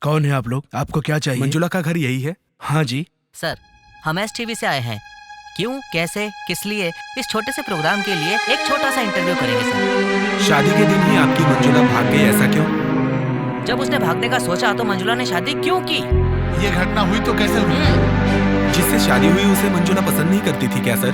Speaker 10: कौन है आप लोग? आपको क्या चाहिए?
Speaker 12: मंजुला का घर यही है?
Speaker 10: हाँ जी।
Speaker 3: सर, हम एसटीवी से आए हैं। क्यों, कैसे, किस लिए? इस छोटे से प्रोग्राम के लिए एक छोटा सा इंटरव्यू करेंगे सर।
Speaker 12: शादी के दिन ही आपकी मंजुला भाग गई, ऐसा क्यों?
Speaker 3: जब उसने भागने का सोचा तो मंजुला ने शादी क्यों की?
Speaker 2: ये घटना हुई तो कैसे हुई?
Speaker 12: जिससे शादी हुई उसे मंजुला पसंद नहीं करती थी क्या सर?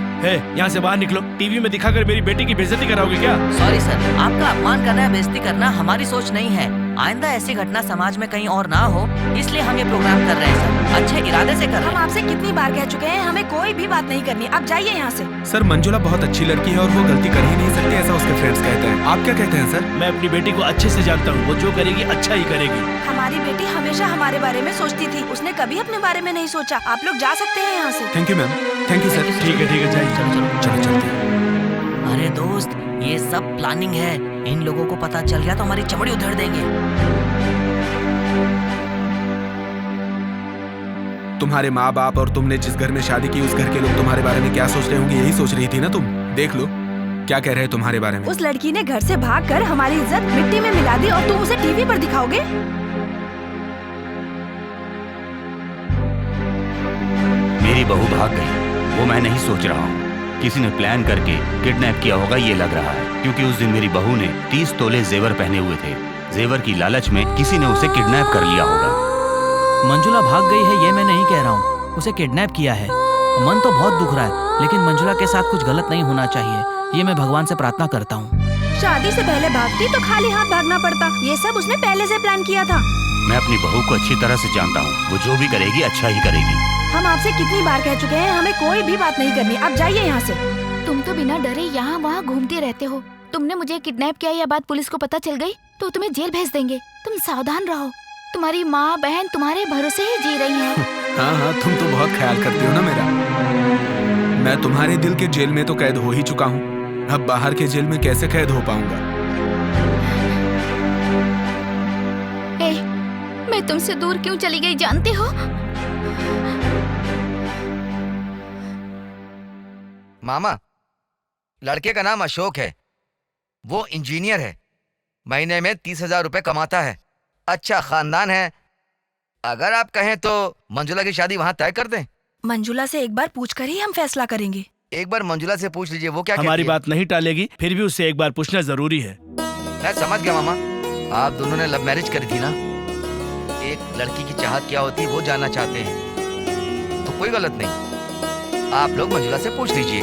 Speaker 10: यहाँ से बाहर निकलो, टीवी में दिखाकर मेरी बेटी की बेइज्जती कराओगे क्या?
Speaker 3: सॉरी सर, आपका अपमान करना, बेइज्जती करना हमारी सोच नहीं है। आइंदा ऐसी घटना समाज में कहीं और ना हो, इसलिए हम ये प्रोग्राम कर रहे हैं सर। अच्छे इरादे से कर रहे
Speaker 11: हम
Speaker 3: हैं।
Speaker 11: आपसे कितनी बार कह चुके हैं, हमें कोई भी बात नहीं करनी, अब जाइए यहाँ से।
Speaker 12: सर, मंजुला बहुत अच्छी लड़की है और वो गलती कर ही नहीं सकती, ऐसा उसके फ्रेंड्स कहते हैं। आप क्या कहते हैं सर?
Speaker 10: मैं अपनी बेटी को अच्छे से जानता हूँ, वो जो करेगी अच्छा ही करेगी।
Speaker 11: हमारी बेटी हमेशा हमारे बारे में सोचती थी, उसने कभी अपने बारे में नहीं सोचा। आप लोग जा सकते हैं यहाँ से।
Speaker 12: Thank you ma'am. Thank you sir.
Speaker 10: ठीक है जाइए।
Speaker 12: चलो चलते हैं।
Speaker 3: अरे दोस्त, ये सब प्लानिंग है। इन लोगों को पता चल गया तो हमारी चमड़ी उधेड़ देंगे।
Speaker 12: तुम्हारे माँ बाप और तुमने जिस घर में शादी की उस घर के लोग तुम्हारे बारे में क्या सोच रहे होंगे, यही सोच रही थी ना तुम? देख लो क्या कह रहे हैं तुम्हारे बारे में।
Speaker 11: उस लड़की ने घर से भागकर हमारी इज्जत मिट्टी में मिला दी और तुम उसे टीवी पर दिखाओगे?
Speaker 1: मेरी बहू भाग गई, वो मैं नहीं सोच रहा हूँ। किसी ने प्लान करके किडनैप किया होगा, ये लग रहा है। क्योंकि उस दिन मेरी बहू ने 30 तोले जेवर पहने हुए थे। जेवर की लालच में किसी ने उसे किडनैप कर लिया होगा।
Speaker 3: मंजुला भाग गई है ये मैं नहीं कह रहा हूँ, उसे किडनैप किया है। मन तो बहुत दुख रहा है, लेकिन मंजुला के साथ कुछ गलत नहीं होना चाहिए, ये मैं भगवान से प्रार्थना करता हूँ।
Speaker 11: शादी से पहले भागती तो खाली हाथ भागना पड़ता, ये सब उसने पहले से प्लान किया था।
Speaker 1: मैं अपनी बहू को अच्छी तरह से जानता हूँ, वो जो भी करेगी अच्छा ही करेगी।
Speaker 11: हम आपसे कितनी बार कह चुके हैं, हमें कोई भी बात नहीं करनी, अब जाइए यहाँ से।
Speaker 7: तुम तो बिना डरे यहाँ वहाँ घूमते रहते हो। तुमने मुझे किडनैप किया, यह बात पुलिस को पता चल गई तो तुम्हें जेल भेज देंगे। तुम सावधान रहो, तुम्हारी माँ बहन तुम्हारे भरोसे ही जी रही हैं।
Speaker 12: हाँ हाँ, तुम तो बहुत ख्याल करती हो ना मेरा। मैं तुम्हारे दिल के जेल में तो कैद हो ही चुका हूँ, अब बाहर के जेल में कैसे कैद हो पाऊंगा?
Speaker 7: मैं तुमसे दूर क्यों चली गई जानते हो?
Speaker 4: मामा, लड़के का नाम अशोक है, वो इंजीनियर है, महीने में 30,000 रुपए कमाता है, अच्छा खानदान है। अगर आप कहें तो मंजुला की शादी वहां तय कर दें।
Speaker 11: मंजुला से एक बार पूछकर ही हम फैसला करेंगे।
Speaker 4: एक बार मंजुला से पूछ लीजिए वो क्या
Speaker 10: हमारी
Speaker 4: कहती है।
Speaker 10: बात नहीं टालेगी, फिर भी उससे एक बार पूछना जरूरी है।
Speaker 4: मैं समझ गया मामा, आप दोनों ने लव मैरिज करी थी ना। एक लड़की की चाहत क्या होती है वो जानना चाहते हैं, तो कोई गलत नहीं। आप लोग मंजुला से पूछ लीजिए।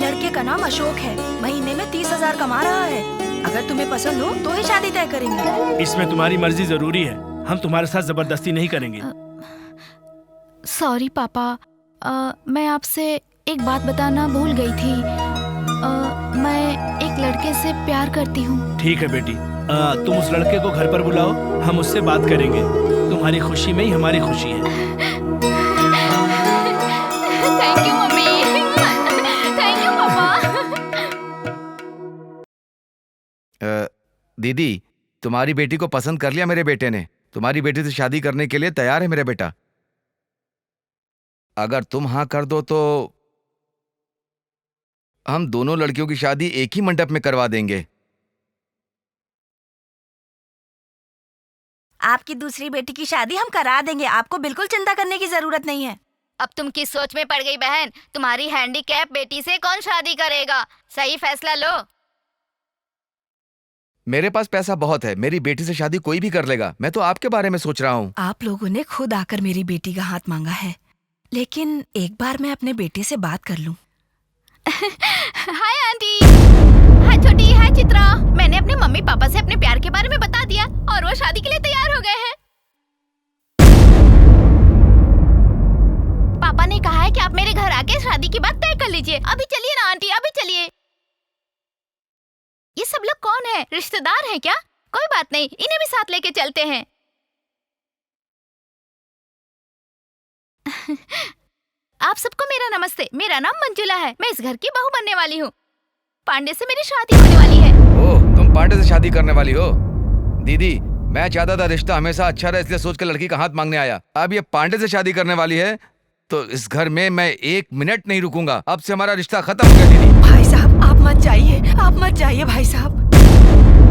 Speaker 11: लड़के का नाम अशोक है, महीने में 30,000 कमा रहा है। अगर तुम्हें पसंद हो तो ही शादी तय करेंगे।
Speaker 10: इसमें तुम्हारी मर्जी जरूरी है, हम तुम्हारे साथ जबरदस्ती नहीं करेंगे।
Speaker 7: सॉरी पापा, मैं आपसे एक बात बताना भूल गई थी। मैं एक लड़के से प्यार करती हूँ।
Speaker 10: ठीक है बेटी, तुम उस लड़के को घर पर बुलाओ, हम उससे बात करेंगे। तुम्हारी खुशी में ही हमारी खुशी है।
Speaker 7: Thank you mummy, thank you पापा।
Speaker 4: दीदी, तुम्हारी बेटी को पसंद कर लिया मेरे बेटे ने। तुम्हारी बेटी से शादी करने के लिए तैयार है मेरा बेटा। अगर तुम हाँ कर दो तो हम दोनों लड़कियों की शादी एक ही मंडप में करवा देंगे।
Speaker 11: आपकी दूसरी बेटी की शादी हम करा देंगे, आपको बिल्कुल चिंता करने की जरूरत नहीं है।
Speaker 6: अब तुम किस सोच में पड़ गई बहन? तुम्हारी हैंडीकैप बेटी से कौन शादी करेगा? सही फैसला लो।
Speaker 4: मेरे पास पैसा बहुत है, मेरी बेटी से शादी कोई भी कर लेगा। मैं तो आपके बारे में सोच रहा हूँ।
Speaker 11: आप लोगों ने खुद आकर मेरी बेटी का हाथ मांगा है, लेकिन एक बार मैं अपने बेटे से बात कर लूं।
Speaker 6: हाय आंटी, हाय छोटी, हाय चित्रा। मैंने अपने मम्मी पापा से अपने प्यार के बारे में बता दिया और वो शादी के लिए तैयार हो गए हैं। पापा ने कहा है कि आप मेरे घर आके शादी की बात तय कर लीजिए। अभी चलिए ना आंटी, अभी चलिए। ये सब लोग कौन है? रिश्तेदार हैं क्या? कोई बात नहीं, इन्हें भी साथ लेके चलते हैं। आप सबको मेरा नमस्ते। मेरा नाम मंजुला है, मैं इस घर की बहू बनने वाली हूँ। पांडे से मेरी शादी होने वाली है।
Speaker 4: ओह, तुम पांडे से शादी करने वाली हो? दीदी, मैं चाहता था रिश्ता हमेशा अच्छा रहे, इसलिए सोच कर लड़की का हाथ मांगने आया। अब ये पांडे से शादी करने वाली है तो इस घर में मैं एक मिनट नहीं रुकूंगा। अब से हमारा रिश्ता खत्म हो गया। दीदी
Speaker 11: भाई साहब, आप मत जाइए, आप मत जाइए भाई साहब।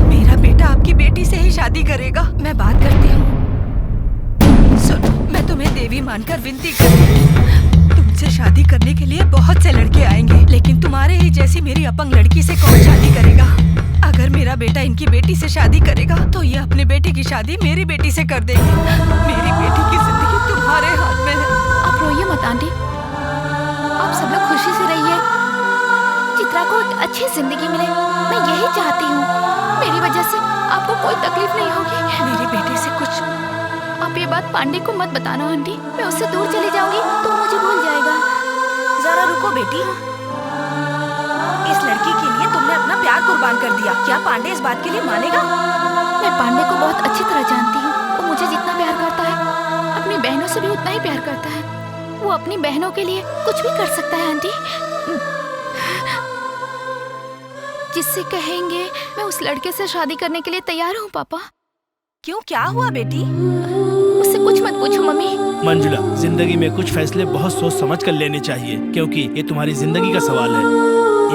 Speaker 11: मेरा बेटा आपकी बेटी से ही शादी करेगा। मैं बात करती हूँ। सुनो, मैं तुम्हें देवी मानकर विनती करती हूँ। तुमसे शादी करने के लिए बहुत से लड़के आएंगे, लेकिन तुम्हारे ही जैसी मेरी अपंग लड़की से कौन शादी करेगा? अगर मेरा बेटा इनकी बेटी से शादी करेगा तो ये अपने बेटे की शादी मेरी बेटी से कर देगी। मेरी बेटी की जिंदगी तुम्हारे हाथ में है।
Speaker 7: आप रोइए मत आंटी, आप सब लोग खुशी से रहिए। चित्रा को एक अच्छी जिंदगी मिले, मैं यही चाहती हूँ। मेरी वजह से आपको कोई तकलीफ नहीं होगी।
Speaker 11: मेरे बेटे से कुछ
Speaker 7: आप ये बात पांडे को मत बताना आंटी, मैं उससे दूर चली जाऊंगी तो वो मुझे भूल जाएगा।
Speaker 11: जरा रुको बेटी, इस लड़की के लिए तुमने अपना प्यार कुर्बान कर दिया। क्या पांडे इस बात के लिए मानेगा?
Speaker 7: मैं पांडे को बहुत अच्छी तरह जानती हूँ। वो मुझे जितना प्यार करता है, अपनी बहनों से भी उतना ही प्यार करता है। वो अपनी बहनों के लिए कुछ भी कर सकता है आंटी। जिससे कहेंगे मैं उस लड़के से शादी करने के लिए तैयार हूँ। पापा,
Speaker 11: क्यों, क्या हुआ बेटी?
Speaker 7: उससे कुछ मत पूछो मम्मी।
Speaker 10: मंजुला, जिंदगी में कुछ फैसले बहुत सोच समझ कर लेने चाहिए, क्योंकि ये तुम्हारी जिंदगी का सवाल है।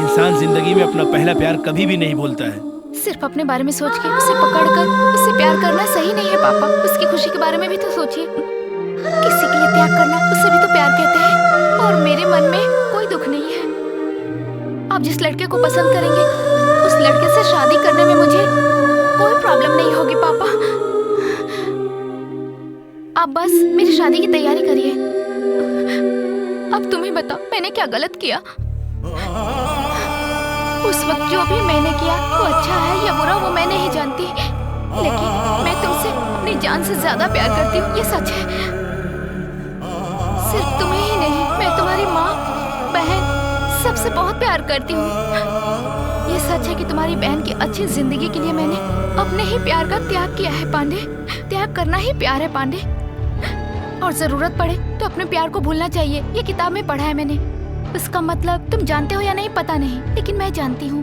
Speaker 10: इंसान जिंदगी में अपना पहला प्यार कभी भी नहीं भूलता है।
Speaker 7: सिर्फ अपने बारे में सोच के उसे पकड़कर उससे प्यार करना सही नहीं है पापा। उसकी खुशी के बारे में भी तो सोचिए। किसी के लिए त्याग करना, उससे भी तो प्यार कहते हैं। और मेरे मन में कोई दुख नहीं है। आप जिस लड़के को पसंद करेंगे उस लड़के से शादी करने में मुझे कोई प्रॉब्लम नहीं होगी पापा। आप बस मेरी शादी की तैयारी करिए। अब तुम्हें बताओ, मैंने क्या गलत किया? उस वक्त जो भी मैंने किया वो अच्छा है या बुरा वो मैं नहीं जानती, लेकिन मैं तुमसे अपनी जान से ज्यादा प्यार करती हूँ, ये सच है। सिर्फ तुम्हें ही नहीं, मैं तुम्हारी माँ, बहन, सबसे बहुत प्यार करती हूँ। ये सच है कि तुम्हारी बहन की अच्छी जिंदगी के लिए मैंने अपने ही प्यार का त्याग किया है पांडे। त्याग करना ही प्यार है पांडे। और जरूरत पड़े तो अपने प्यार को भूलना चाहिए। ये किताब में पढ़ा है मैंने। इसका मतलब तुम जानते हो या नहीं पता नहीं, लेकिन मैं जानती हूँ।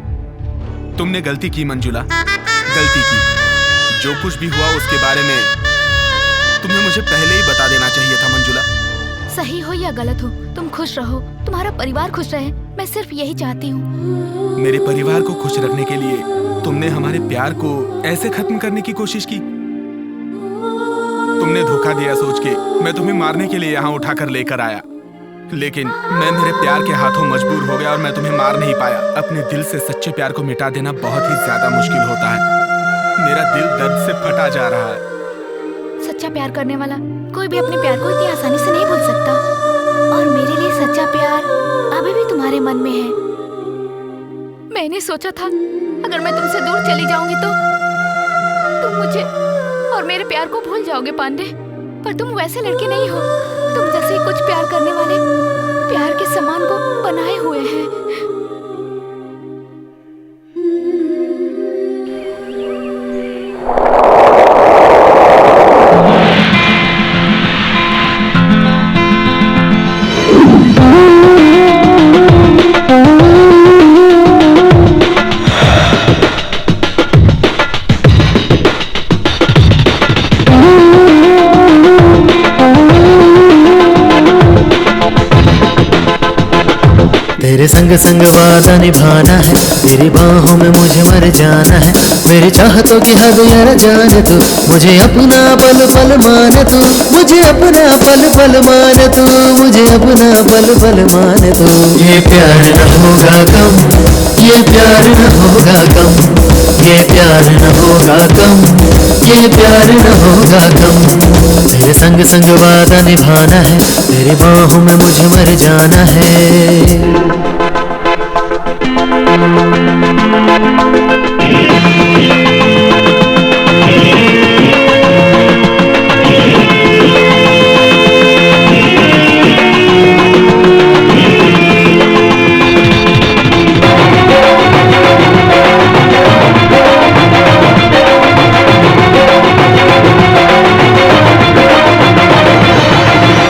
Speaker 12: तुमने गलती की मंजुला, गलती की। जो कुछ भी हुआ उसके बारे में तुम्हें मुझे पहले ही बता देना चाहिए था मंजुला।
Speaker 7: सही हो या गलत हो, तुम खुश रहो, तुम्हारा परिवार खुश रहे, मैं सिर्फ यही चाहती हूँ।
Speaker 12: मेरे परिवार को खुश रखने के लिए तुमने हमारे प्यार को ऐसे खत्म करने की कोशिश की। तुमने धोखा दिया सोच के मैं तुम्हें मारने के लिए यहाँ उठाकर लेकर आया, लेकिन मैं मेरे प्यार के हाथों मजबूर हो गया और मैं तुम्हें मार नहीं पाया। अपने दिल से सच्चे प्यार को मिटा देना बहुत ही ज्यादा मुश्किल होता है। मेरा दिल दर्द से फटा जा रहा है।
Speaker 7: सच्चा प्यार करने वाला कोई भी अपने प्यार को इतनी आसानी से नहीं भूल सकता, और मेरे लिए सच्चा प्यार अभी भी तुम्हारे मन में है। मैंने सोचा था अगर मैं तुमसे दूर चली जाऊंगी तो तुम मुझे और मेरे प्यार को भूल जाओगे पांडे, पर तुम वैसे लड़के नहीं हो। तुम जैसे कुछ प्यार करने वाले प्यार के समान को बनाए हुए हैं।
Speaker 5: तेरे संग संग वादा निभाना है, तेरी बाहों में मुझे मर जाना है। मेरी चाहतों की हद यार जाने तू, मुझे अपना पल पल माने तू, मुझे अपना पल पल माने तू, मुझे अपना पल पल माने तू। ये प्यार न होगा कम, ये प्यार न होगा कम, ये प्यार न होगा कम, ये प्यार न होगा कम। तेरे संग संग वादा निभाना है, तेरी बाहों में मुझे मर जाना है।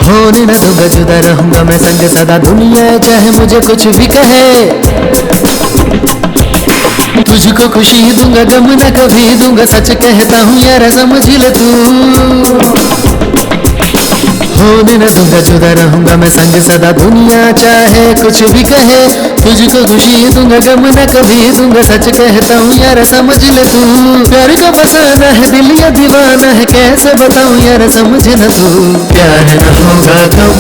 Speaker 5: होने न दूंगा जुदा रहूंगा मैं संग सदा, दुनिया चाहे मुझे कुछ भी कहे। तुझको खुशी दूंगा गम न कभी दूंगा, सच कहता हूँ यार समझ ले तू। होने न दूंगा जुदा रहूंगा मैं संग सदा, दुनिया चाहे कुछ भी कहे। तुझको खुशी दूंगा गम न कभी दूंगा, सच कहता हूँ यार समझ ले तू। प्यार को बसाना है दिल या दीवाना है, कैसे बताऊँ यार समझ न तू। प्यार न होगा कम,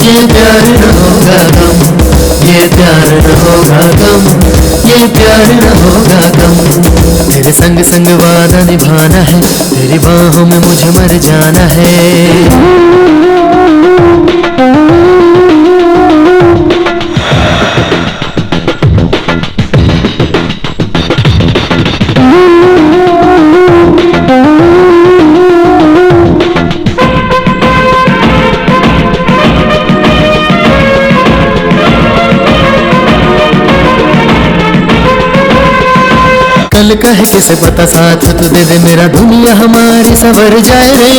Speaker 5: ये प्यार न होगा कम, ये प्यार न होगा कम, ये प्यार न होगा कम। तेरे संग संग वादा निभाना है, तेरी बाहों में मुझे मर जाना है। कल कह किसे पता साथ तू दे दे मेरा, दुनिया हमारी संवर जाए रे।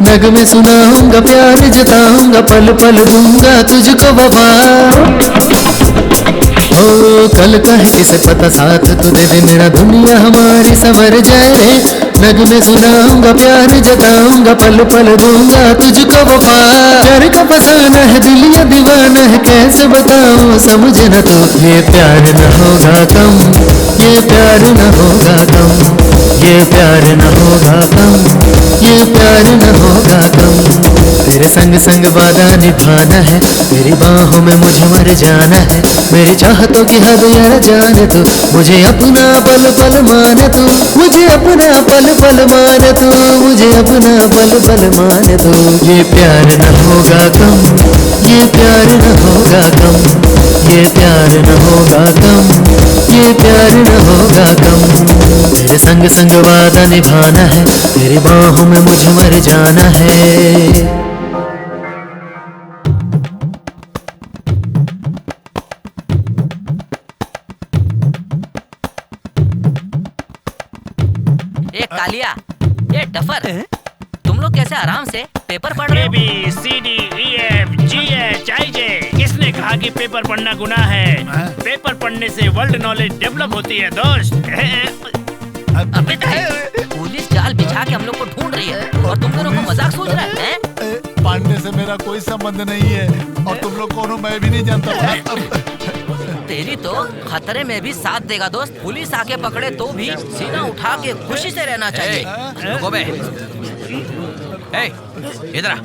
Speaker 5: नग में सुनाऊंगा प्यार जताऊंगा, पल पल दूंगा तुझको वफा। ओ कल कह किसे पता साथ तू दे दे मेरा, दुनिया हमारी संवर जाए रे। नग में सुनाऊंगा प्यार जताऊंगा, पल पल दूंगा तुझको वफा। प्यार का फसाना है दिल या दीवाना है, कैसे बताऊं समझ न तू। ये प्यार न होगा कम, ये प्यार न होगा कम, ये प्यार न होगा कम, ये प्यार न होगा कम। तेरे संग संग वादा निभाना है, तेरी बाहों में मुझे मर जाना है। मेरी चाहतों की हद यार जाने तू, मुझे अपना पल पल माने तू, मुझे अपना पल पल माने तू, मुझे अपना पल पल माने तू। ये प्यार न होगा कम, ये प्यार न होगा कम, ये प्यार न होगा कम, ये प्यार न होगा कम। तेरे संग संग वादा निभाना है, तेरी बाहों में मुझे मर जाना है।
Speaker 3: कालिया, ये डफर, तुम लोग कैसे आराम से पेपर पढ़ रहे हो?
Speaker 10: ABCDEFGH किसने कहा कि पेपर पढ़ना गुनाह है? पेपर पढ़ने से वर्ल्ड नॉलेज डेवलप होती है दोस्त।
Speaker 3: अबे पुलिस जाल बिछा के हम लोग को ढूंढ रही है और तुम दोनों को मजाक सोच रहा है?
Speaker 2: पांडे से मेरा कोई संबंध नहीं है और तुम लोग कौन हो मैं भी नहीं जानता।
Speaker 3: तेरी तो खतरे में भी साथ देगा दोस्त। पुलिस आके पकड़े तो भी सीना उठा के खुशी से रहना चाहिए।
Speaker 13: रुको बे, इधर आ।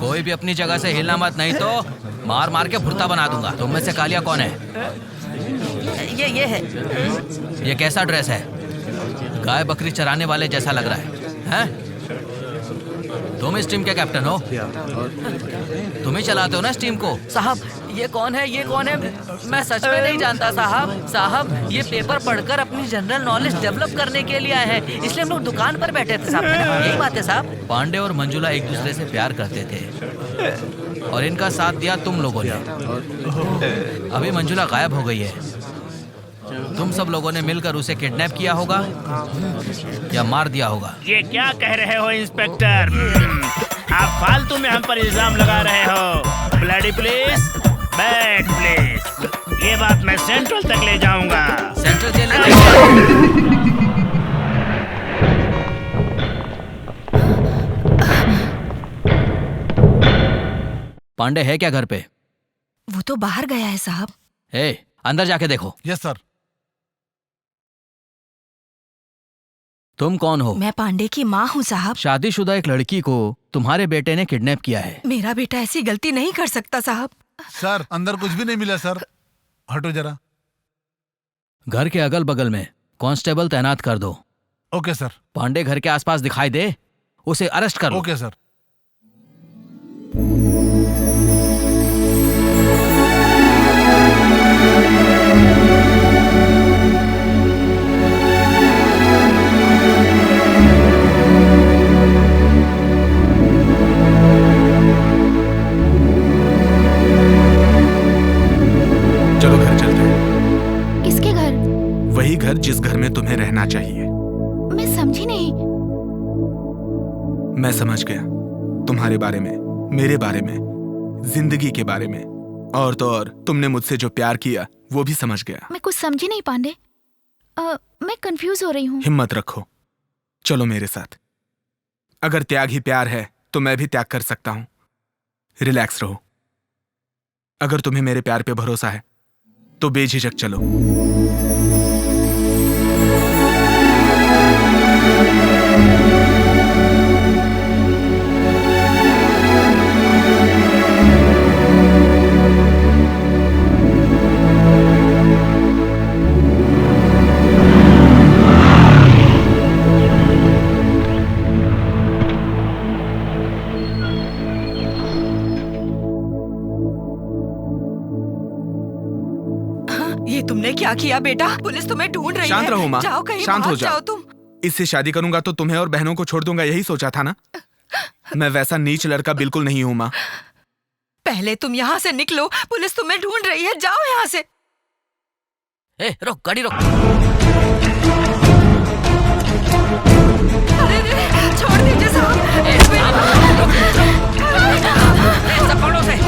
Speaker 3: कोई भी अपनी जगह से हिलना मत, नहीं तो मार मार के भुर्ता बना दूंगा। तुम में से कालिया कौन है?
Speaker 13: ये है।
Speaker 3: ये कैसा ड्रेस है? गाय बकरी चराने वाले जैसा लग रहा है, हैं? तुम इस टीम के कैप्टन हो? तुम ही चलाते हो ना इस टीम को?
Speaker 13: साहब ये कौन है, ये कौन है? मैं सच में नहीं जानता साहब। साहब ये पेपर पढ़कर अपनी जनरल नॉलेज डेवलप करने के लिए आए हैं, इसलिए हम लोग दुकान पर बैठे थे साहब। यही बात है साहब।
Speaker 3: पांडे और मंजुला एक दूसरे से प्यार करते थे और इनका साथ दिया तुम लोगों ने। अभी मंजुला गायब हो गई है। तुम सब लोगों ने मिलकर उसे किडनैप किया होगा या मार दिया होगा।
Speaker 10: ये क्या कह रहे हो इंस्पेक्टर? आप फालतू में हम पर इल्जाम लगा रहे हो। Bloody police, bad police. ये बात मैं सेंट्रल तक ले जाऊंगा।
Speaker 3: सेंट्रल जेल पांडे है क्या घर पे?
Speaker 11: वो तो बाहर गया है साहब।
Speaker 3: अंदर जाके देखो।
Speaker 2: Yes sir.
Speaker 3: तुम कौन हो?
Speaker 11: मैं पांडे की माँ हूँ साहब।
Speaker 3: शादीशुदा एक लड़की को तुम्हारे बेटे ने किडनैप किया है।
Speaker 11: मेरा बेटा ऐसी गलती नहीं कर सकता साहब।
Speaker 2: सर अंदर कुछ भी नहीं मिला सर। हटो जरा।
Speaker 3: घर के अगल बगल में कांस्टेबल तैनात कर दो।
Speaker 2: Okay sir.
Speaker 3: पांडे घर के आसपास दिखाई दे, उसे अरेस्ट करो।
Speaker 2: Okay sir.
Speaker 12: चलो घर चलते हैं।
Speaker 7: किसके घर?
Speaker 12: वही घर जिस घर में तुम्हें रहना चाहिए।
Speaker 7: मैं समझी नहीं।
Speaker 12: मैं समझ गया तुम्हारे बारे में, मेरे बारे में, जिंदगी के बारे में, और तो और तुमने मुझसे जो प्यार किया वो भी समझ गया।
Speaker 7: मैं कुछ समझी नहीं पांडे। मैं कंफ्यूज हो रही हूँ।
Speaker 12: हिम्मत रखो, चलो मेरे साथ। अगर त्याग ही प्यार है तो मैं भी त्याग कर सकता हूं। रिलैक्स रहो। अगर तुम्हें मेरे प्यार पे भरोसा है तो बेझिझक चलो।
Speaker 11: तुमने क्या किया बेटा? पुलिस तुम्हें ढूंढ रही है।
Speaker 12: शांत रहो माँ,
Speaker 11: जाओ कहीं
Speaker 12: शांत हो
Speaker 11: जाओ
Speaker 12: जाओ।
Speaker 11: तुम।
Speaker 12: इससे शादी करूंगा तो तुम्हें और बहनों को छोड़ दूंगा, यही सोचा था ना? मैं वैसा नीच लड़का बिल्कुल नहीं हूँ माँ।
Speaker 11: पहले तुम यहाँ से निकलो, पुलिस तुम्हें ढूंढ रही है। जाओ यहाँ से।
Speaker 3: रुक, गाड़ी रोक।
Speaker 11: अरे छोड़ दीजिए साहब।
Speaker 3: पकड़ो से।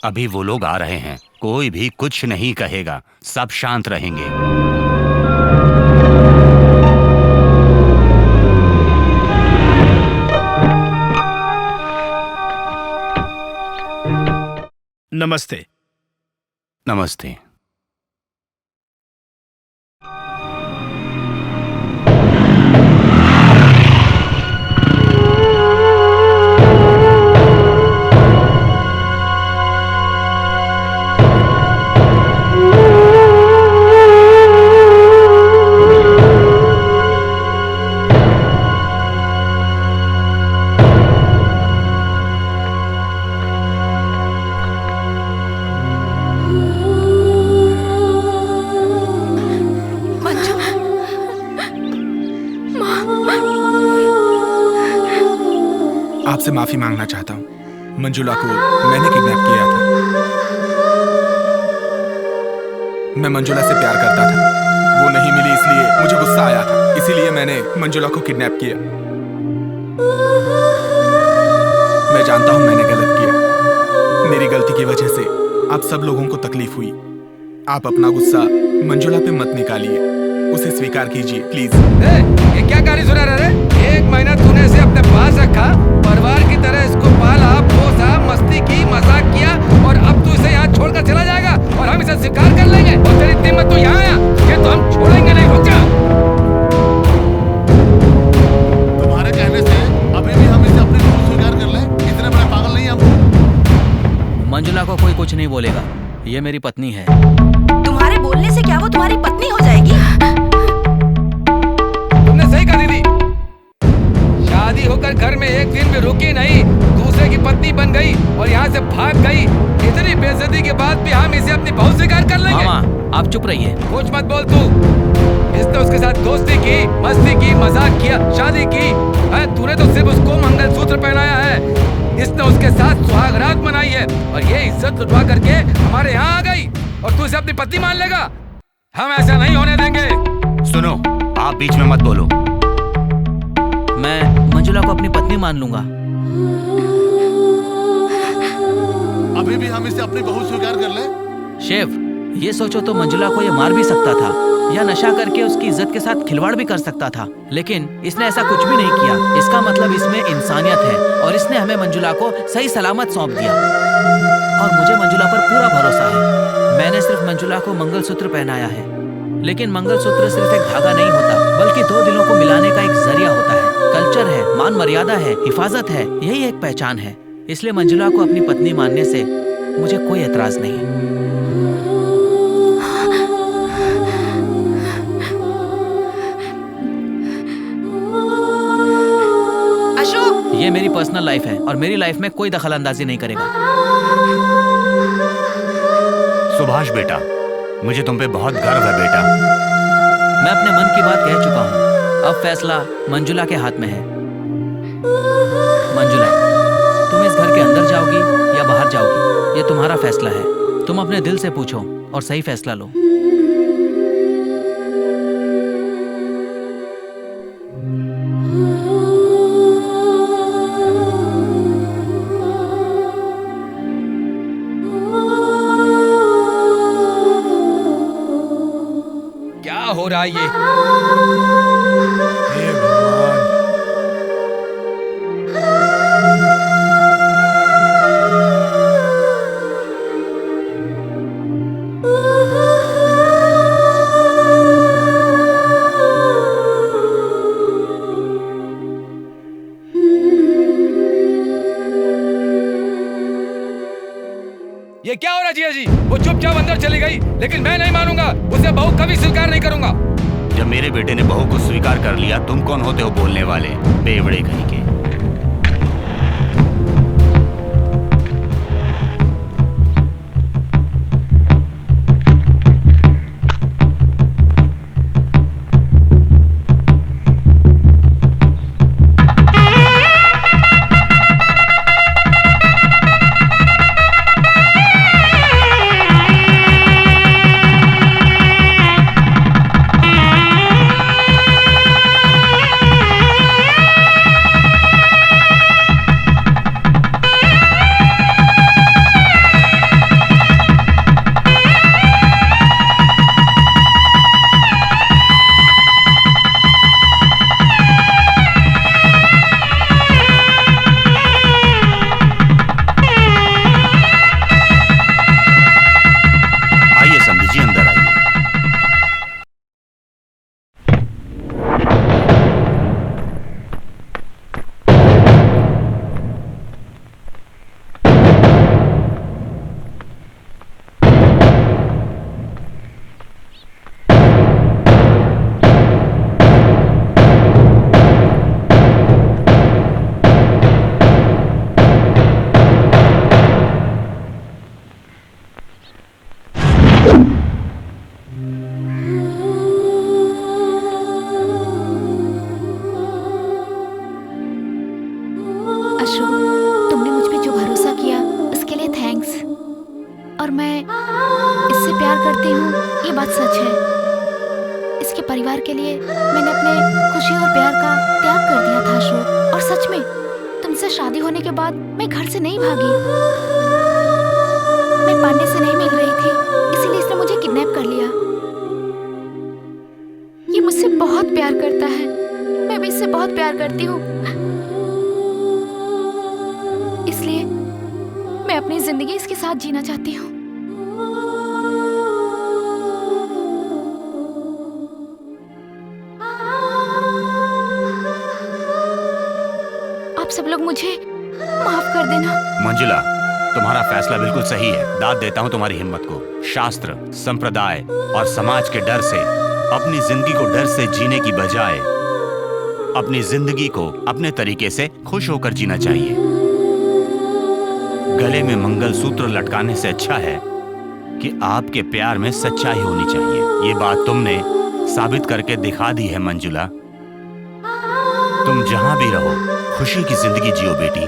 Speaker 1: अभी वो लोग आ रहे हैं, कोई भी कुछ नहीं कहेगा, सब शांत रहेंगे।
Speaker 10: नमस्ते।
Speaker 1: नमस्ते।
Speaker 12: आपसे माफी मांगना चाहता हूँ। मंजुला को मैंने किडनैप किया था। मैं मंजुला से प्यार करता था, वो नहीं मिली इसलिए मुझे गुस्सा आया था, इसीलिए मैंने मंजुला को किडनैप किया। मैं जानता हूँ मैंने गलत किया, मेरी गलती की वजह से आप सब लोगों को तकलीफ हुई। आप अपना गुस्सा मंजुला पे मत निकालिए, उसे स्वीकार कीजिए प्लीज।
Speaker 4: ये क्या कहानी सुना रहा है? 1 महीना तूने इसे अपने पास रखा, परिवार की तरह इसको पाला, पोसा, मस्ती की, मजाक किया, और अब तू इसे यहाँ छोड़कर चला जाएगा और हम इसे स्वीकार कर लेंगे? और तेरी इतनी हिम्मत तू यहाँ आया, ये तो हम छोड़ेंगे नहीं। रुक जा।
Speaker 2: तुम्हारे कहने से अभी भी हम इसे अपनी भूल स्वीकार कर लें? इतने बड़े पागल नहीं हम।
Speaker 13: मंजुला को कोई कुछ नहीं बोलेगा, ये मेरी पत्नी है।
Speaker 11: तुम्हारे बोलने से क्या वो तुम्हारी पत्नी हो जाएगी?
Speaker 4: तुमने सही कहा दीदी, शादी होकर घर में एक दिन भी रुकी नहीं, दूसरे की पत्नी बन गई और यहाँ से भाग गई। इतनी बेइज्जती के बाद भी हम इसे अपनी बहू स्वीकार कर लेंगे?
Speaker 13: मामा आप चुप रहिए।
Speaker 4: कुछ मत बोल तू। इसने उसके साथ दोस्ती की, मस्ती की, मजाक किया, शादी की। तूने तो सिर्फ उसको मंगलसूत्र पहनाया है, इसने उसके साथ सुहागरात मनाई है और ये इज्जत लुटवा करके हमारे यहाँ आ गई और तू इसे अपनी पत्नी मान लेगा? हम ऐसा नहीं होने देंगे।
Speaker 1: सुनो, आप बीच में मत बोलो।
Speaker 13: मैं मंजुला को अपनी पत्नी मान लूंगा।
Speaker 2: अभी भी हम इसे अपनी बहू स्वीकार कर ले?
Speaker 13: शेफ, ये सोचो तो मंजुला को ये मार भी सकता था या नशा करके उसकी इज्जत के साथ खिलवाड़ भी कर सकता था, लेकिन इसने ऐसा कुछ भी नहीं किया। इसका मतलब इसमें इंसानियत है और इसने हमें मंजुला को सही सलामत सौंप दिया और मुझे मंजुला पर पूरा भरोसा है। मैंने सिर्फ मंजुला को मंगलसूत्र पहनाया है, लेकिन मंगलसूत्र सिर्फ एक धागा नहीं होता, बल्कि दो दिलों को मिलाने का एक जरिया होता है। कल्चर है, मान मर्यादा है, हिफाजत है, यही एक पहचान है। इसलिए मंजुला को अपनी पत्नी मानने से मुझे कोई एतराज नहीं।
Speaker 11: अशोक,
Speaker 13: ये मेरी पर्सनल लाइफ है और मेरी लाइफ में कोई दखल अंदाजी नहीं करेगा।
Speaker 1: सुभाष बेटा, मुझे तुम पे बहुत गर्व है बेटा।
Speaker 13: मैं अपने मन की बात कह चुका हूँ, अब फैसला मंजुला के हाथ में है। मंजुला, तुम इस घर के अंदर जाओगी या बाहर जाओगी, ये तुम्हारा फैसला है। तुम अपने दिल से पूछो और सही फैसला लो।
Speaker 4: क्या हो रहा है ये?
Speaker 2: हे भगवान।
Speaker 4: ये क्या हो रहा है जिया जी? वो चुपचाप अंदर चली गई, लेकिन मैं नहीं मानूंगा, उसे बहू कभी स्वीकार नहीं करूंगा।
Speaker 1: जब मेरे बेटे ने बहू को स्वीकार कर लिया, तुम कौन होते हो बोलने वाले, बेवड़े कहीं के।
Speaker 7: करती हूँ, ये बात सच है। इसके परिवार के लिए मैंने अपने खुशी और प्यार का त्याग कर दिया था अशोक। और सच में तुमसे शादी होने के बाद मैं घर से नहीं भागी। मैं पांडे से नहीं मिल रही थी, इसीलिए इसने मुझे किडनैप कर लिया। ये मुझसे बहुत प्यार करता है, मैं भी इससे बहुत प्यार करती हूँ। इसलिए मैं अपनी जिंदगी इसके साथ जीना चाहती हूँ। आप सब लोग मुझे माफ कर देना।
Speaker 1: मंजुला, तुम्हारा फैसला बिल्कुल सही है। दाद देता हूँ तुम्हारी हिम्मत को। शास्त्र, संप्रदाय और समाज के डर से अपनी जिंदगी को डर से जीने की बजाय अपनी जिंदगी को अपने तरीके से खुश होकर जीना चाहिए। गले में मंगलसूत्र लटकाने से अच्छा है कि आपके प्यार में सच्चाई होनी चाहिए। ये बात तुमने साबित करके दिखा दी है मंजुला। तुम जहां भी रहो खुशी की जिंदगी जियो बेटी।